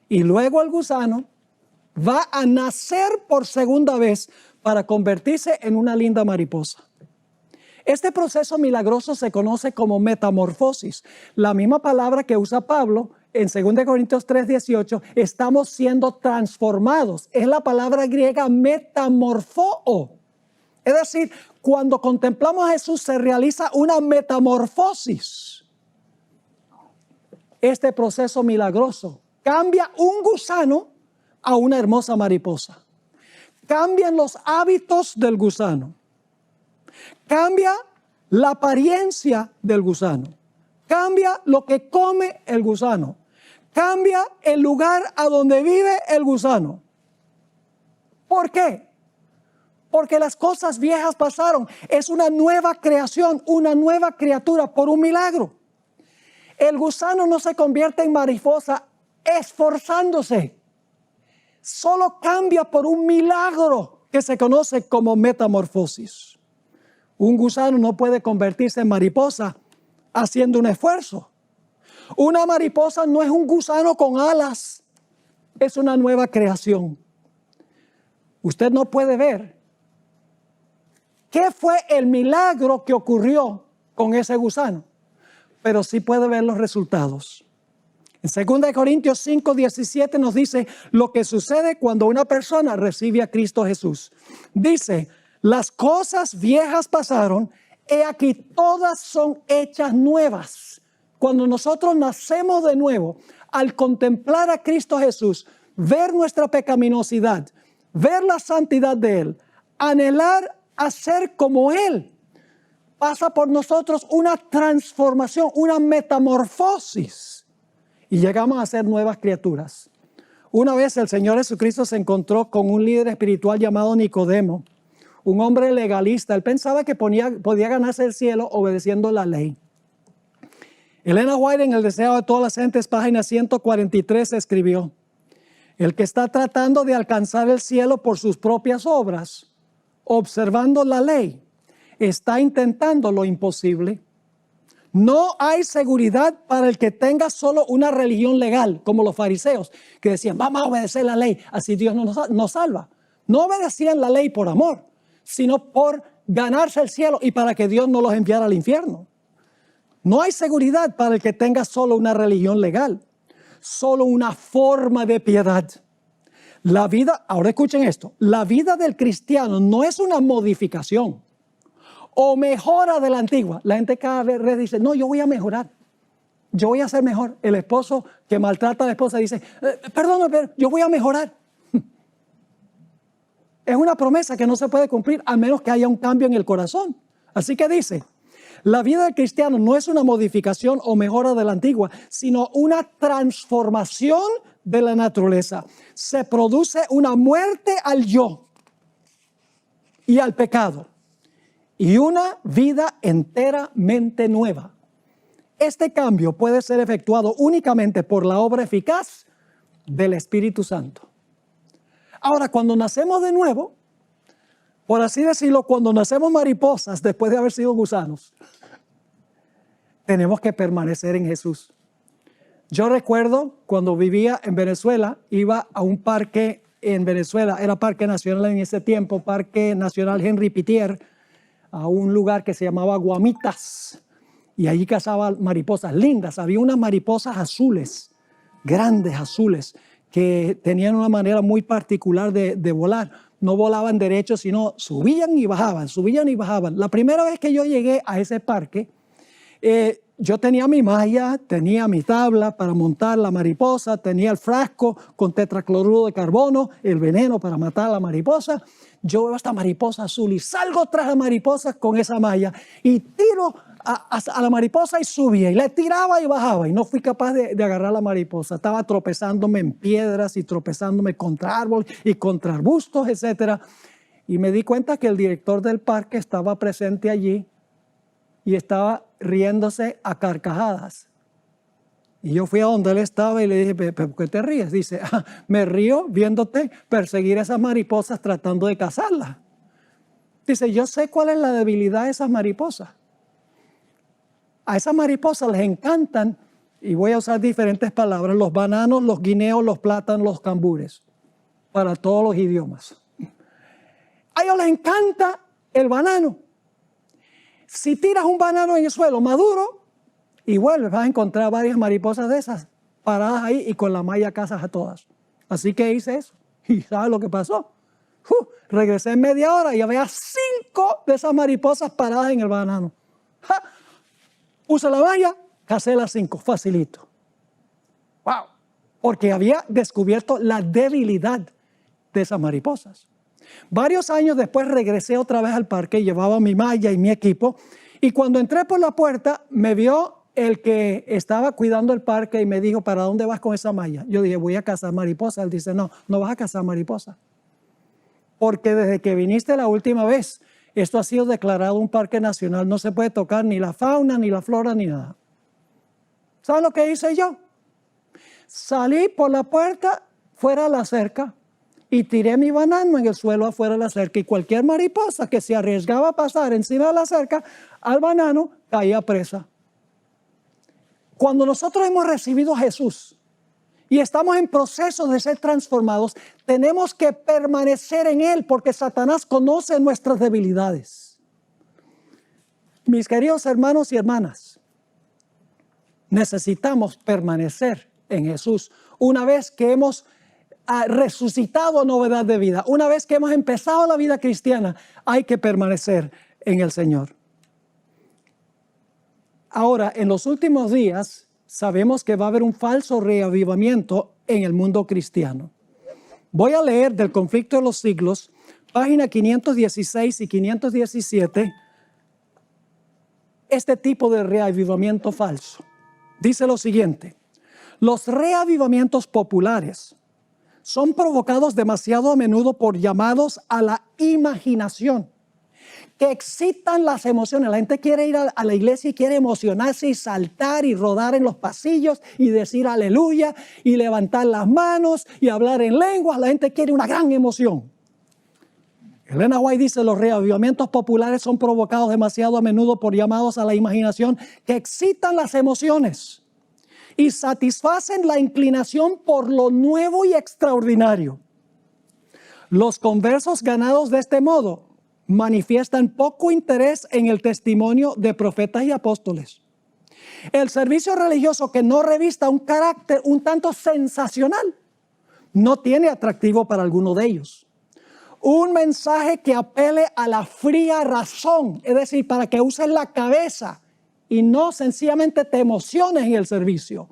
Speaker 3: Y luego el gusano va a nacer por segunda vez para convertirse en una linda mariposa. Este proceso milagroso se conoce como metamorfosis. La misma palabra que usa Pablo en 2 Corintios 3:18, estamos siendo transformados. Es la palabra griega metamorfoo. Es decir, cuando contemplamos a Jesús se realiza una metamorfosis. Este proceso milagroso cambia un gusano a una hermosa mariposa. Cambian los hábitos del gusano. Cambia la apariencia del gusano. Cambia lo que come el gusano. Cambia el lugar a donde vive el gusano. ¿Por qué? Porque las cosas viejas pasaron. Es una nueva creación, una nueva criatura por un milagro. El gusano no se convierte en mariposa esforzándose. Solo cambia por un milagro que se conoce como metamorfosis. Un gusano no puede convertirse en mariposa haciendo un esfuerzo. Una mariposa no es un gusano con alas, es una nueva creación. Usted no puede ver qué fue el milagro que ocurrió con ese gusano, pero sí puede ver los resultados. En 2 Corintios 5:17 nos dice lo que sucede cuando una persona recibe a Cristo Jesús. Dice, Las cosas viejas pasaron, he aquí todas son hechas nuevas. Cuando nosotros nacemos de nuevo, al contemplar a Cristo Jesús, ver nuestra pecaminosidad, ver la santidad de Él, anhelar a ser como Él, pasa por nosotros una transformación, una metamorfosis y llegamos a ser nuevas criaturas. Una vez el Señor Jesucristo se encontró con un líder espiritual llamado Nicodemo, un hombre legalista. Él pensaba que podía ganarse el cielo obedeciendo la ley. Elena White, en El deseo de todas las gentes, página 143, escribió: el que está tratando de alcanzar el cielo por sus propias obras, observando la ley, está intentando lo imposible. No hay seguridad para el que tenga solo una religión legal, como los fariseos, que decían, vamos a obedecer la ley, así Dios nos salva. No obedecían la ley por amor, sino por ganarse el cielo y para que Dios no los enviara al infierno. No hay seguridad para el que tenga solo una religión legal, solo una forma de piedad. La vida, ahora escuchen esto, la vida del cristiano no es una modificación o mejora de la antigua. La gente cada vez dice, no, yo voy a mejorar, yo voy a ser mejor. El esposo que maltrata a la esposa dice, perdón, pero yo voy a mejorar. Es una promesa que no se puede cumplir a menos que haya un cambio en el corazón. Así que dice, la vida del cristiano no es una modificación o mejora de la antigua, sino una transformación de la naturaleza. Se produce una muerte al yo y al pecado y una vida enteramente nueva. Este cambio puede ser efectuado únicamente por la obra eficaz del Espíritu Santo. Ahora, cuando nacemos de nuevo, por así decirlo, cuando nacemos mariposas después de haber sido gusanos, tenemos que permanecer en Jesús. Yo recuerdo cuando vivía en Venezuela, iba a un parque en Venezuela, era Parque Nacional en ese tiempo, Parque Nacional Henry Pittier, a un lugar que se llamaba Guamitas, y allí cazaba mariposas lindas. Había unas mariposas azules, grandes azules, que tenían una manera muy particular de volar. No volaban derecho, sino subían y bajaban, subían y bajaban. La primera vez que yo llegué a ese parque, yo tenía mi malla, tenía mi tabla para montar la mariposa, tenía el frasco con tetracloruro de carbono, el veneno para matar a la mariposa. Yo veo esta mariposa azul y salgo tras la mariposa con esa malla y tiro a la mariposa y subía y le tiraba y bajaba y no fui capaz de agarrar la mariposa. Estaba tropezándome en piedras y tropezándome contra árboles y contra arbustos, etc. Y me di cuenta que el director del parque estaba presente allí y estaba riéndose a carcajadas. Y yo fui a donde él estaba y le dije, ¿pero por qué te ríes? Dice, me río viéndote perseguir a esas mariposas tratando de cazarlas. Dice, yo sé cuál es la debilidad de esas mariposas. A esas mariposas les encantan, y voy a usar diferentes palabras, los bananos, los guineos, los plátanos, los cambures, para todos los idiomas. A ellos les encanta el banano. Si tiras un banano en el suelo maduro y vuelves, vas a encontrar varias mariposas de esas paradas ahí y con la malla cazas a todas. Así que hice eso. ¿Y sabes lo que pasó? Regresé en media hora y había 5 de esas mariposas paradas en el banano. Puse la malla, cacé las 5, facilito. ¡Wow! Porque había descubierto la debilidad de esas mariposas. Varios años después regresé otra vez al parque, llevaba mi malla y mi equipo, y cuando entré por la puerta me vio el que estaba cuidando el parque y me dijo, ¿para dónde vas con esa malla? Yo dije, voy a cazar mariposas. Él dice, no, no vas a cazar mariposas. Porque desde que viniste la última vez, esto ha sido declarado un parque nacional, no se puede tocar ni la fauna, ni la flora, ni nada. ¿Saben lo que hice yo? Salí por la puerta, fuera de la cerca, y tiré mi banano en el suelo afuera de la cerca, y cualquier mariposa que se arriesgaba a pasar encima de la cerca al banano, caía presa. Cuando nosotros hemos recibido a Jesús y estamos en proceso de ser transformados, tenemos que permanecer en Él, porque Satanás conoce nuestras debilidades. Mis queridos hermanos y hermanas, necesitamos permanecer en Jesús. Una vez que hemos resucitado a novedad de vida. Una vez que hemos empezado la vida cristiana, hay que permanecer en el Señor. Ahora, en los últimos días, sabemos que va a haber un falso reavivamiento en el mundo cristiano. Voy a leer del Conflicto de los Siglos, página 516 y 517, este tipo de reavivamiento falso. Dice lo siguiente: los reavivamientos populares son provocados demasiado a menudo por llamados a la imaginación, que excitan las emociones. La gente quiere ir a la iglesia y quiere emocionarse y saltar y rodar en los pasillos y decir aleluya y levantar las manos y hablar en lenguas. La gente quiere una gran emoción. Elena White dice: los reavivamientos populares son provocados demasiado a menudo por llamados a la imaginación que excitan las emociones y satisfacen la inclinación por lo nuevo y extraordinario. Los conversos ganados de este modo manifiestan poco interés en el testimonio de profetas y apóstoles. El servicio religioso que no revista un carácter un tanto sensacional no tiene atractivo para alguno de ellos. Un mensaje que apele a la fría razón, es decir, para que uses la cabeza y no sencillamente te emociones en el servicio.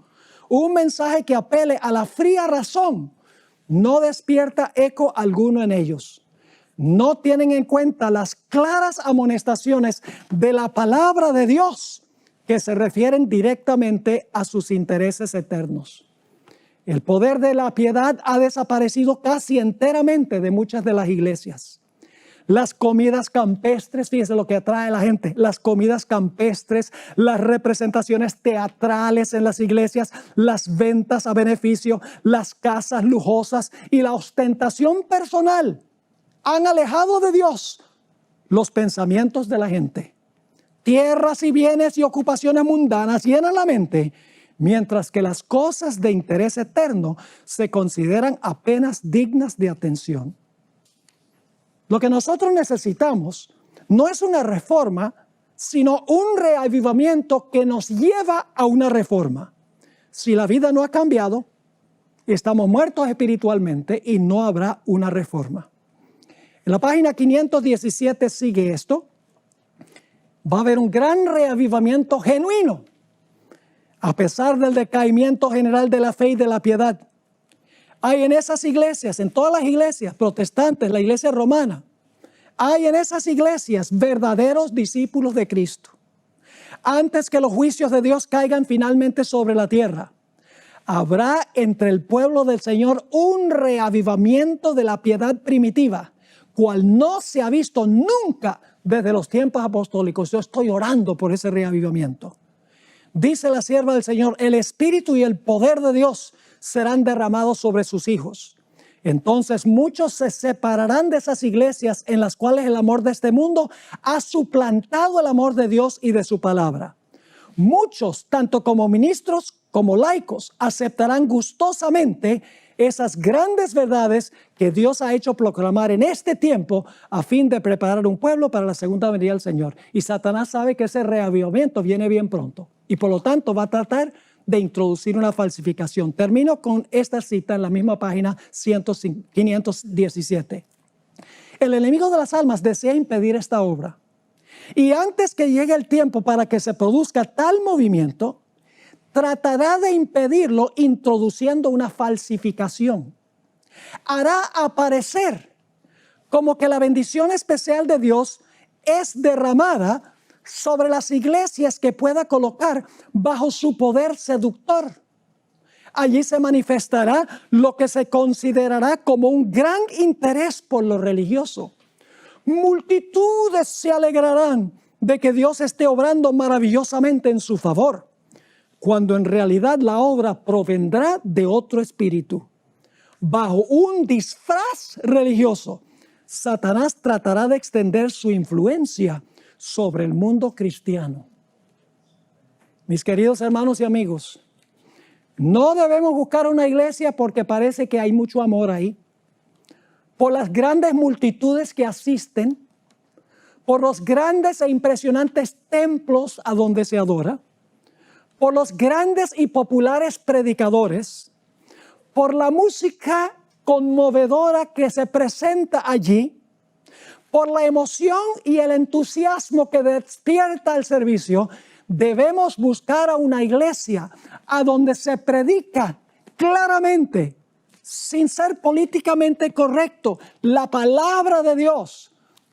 Speaker 3: Un mensaje que apele a la fría razón no despierta eco alguno en ellos. No tienen en cuenta las claras amonestaciones de la palabra de Dios que se refieren directamente a sus intereses eternos. El poder de la piedad ha desaparecido casi enteramente de muchas de las iglesias. Las comidas campestres, fíjese lo que atrae a la gente, las comidas campestres, las representaciones teatrales en las iglesias, las ventas a beneficio, las casas lujosas y la ostentación personal han alejado de Dios los pensamientos de la gente. Tierras y bienes y ocupaciones mundanas llenan la mente, mientras que las cosas de interés eterno se consideran apenas dignas de atención. Lo que nosotros necesitamos no es una reforma, sino un reavivamiento que nos lleva a una reforma. Si la vida no ha cambiado, estamos muertos espiritualmente y no habrá una reforma. En la página 517 sigue esto. Va a haber un gran reavivamiento genuino, a pesar del decaimiento general de la fe y de la piedad. Hay en esas iglesias, en todas las iglesias protestantes, la iglesia romana, hay en esas iglesias verdaderos discípulos de Cristo. Antes que los juicios de Dios caigan finalmente sobre la tierra, habrá entre el pueblo del Señor un reavivamiento de la piedad primitiva, cual no se ha visto nunca desde los tiempos apostólicos. Yo estoy orando por ese reavivamiento. Dice la sierva del Señor: el Espíritu y el poder de Dios serán derramados sobre sus hijos. Entonces muchos se separarán de esas iglesias en las cuales el amor de este mundo ha suplantado el amor de Dios y de su palabra. Muchos, tanto como ministros como laicos, aceptarán gustosamente esas grandes verdades que Dios ha hecho proclamar en este tiempo a fin de preparar un pueblo para la segunda venida del Señor. Y Satanás sabe que ese reavivamiento viene bien pronto y por lo tanto va a tratar de introducir una falsificación. Termino con esta cita en la misma página 517. El enemigo de las almas desea impedir esta obra. Y antes que llegue el tiempo para que se produzca tal movimiento, tratará de impedirlo introduciendo una falsificación. Hará aparecer como que la bendición especial de Dios es derramada sobre las iglesias que pueda colocar bajo su poder seductor. Allí se manifestará lo que se considerará como un gran interés por lo religioso. Multitudes se alegrarán de que Dios esté obrando maravillosamente en su favor, cuando en realidad la obra provendrá de otro espíritu. Bajo un disfraz religioso, Satanás tratará de extender su influencia sobre el mundo cristiano. Mis queridos hermanos y amigos, no debemos buscar una iglesia porque parece que hay mucho amor ahí, por las grandes multitudes que asisten, por los grandes e impresionantes templos a donde se adora, por los grandes y populares predicadores, por la música conmovedora que se presenta allí, por la emoción y el entusiasmo que despierta el servicio, debemos buscar a una iglesia a donde se predica claramente, sin ser políticamente correcto, la palabra de Dios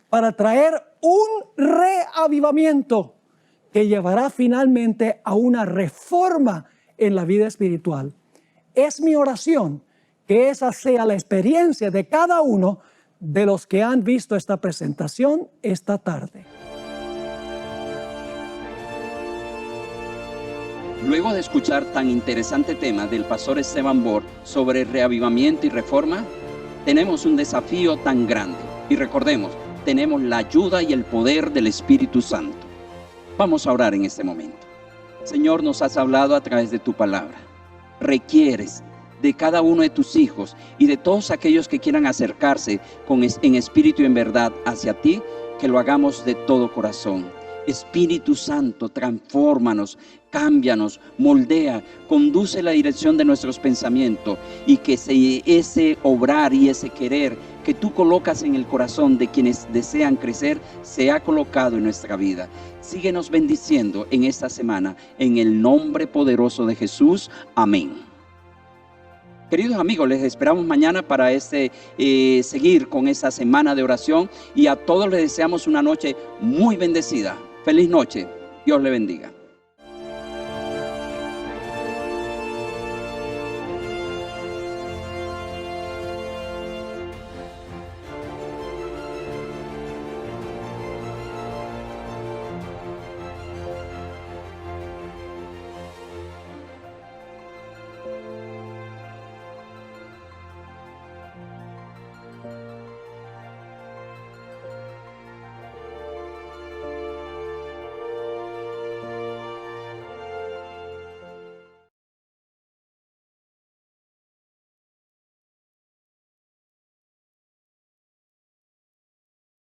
Speaker 3: para traer un reavivamiento que llevará finalmente a una reforma en la vida espiritual. Es mi oración que esa sea la experiencia de cada uno de los que han visto esta presentación esta tarde.
Speaker 2: Luego de escuchar tan interesante tema del pastor Esteban Bor sobre reavivamiento y reforma, tenemos un desafío tan grande. Y recordemos, tenemos la ayuda y el poder del Espíritu Santo. Vamos a orar en este momento. Señor, nos has hablado a través de tu palabra. Requieres de cada uno de tus hijos y de todos aquellos que quieran acercarse en espíritu y en verdad hacia ti, que lo hagamos de todo corazón. Espíritu Santo, transfórmanos, cámbianos, moldea, conduce la dirección de nuestros pensamientos y que ese obrar y ese querer que tú colocas en el corazón de quienes desean crecer sea colocado en nuestra vida. Síguenos bendiciendo en esta semana, en el nombre poderoso de Jesús. Amén. Queridos amigos, les esperamos mañana para seguir con esta semana de oración y a todos les deseamos una noche muy bendecida. Feliz noche. Dios le bendiga.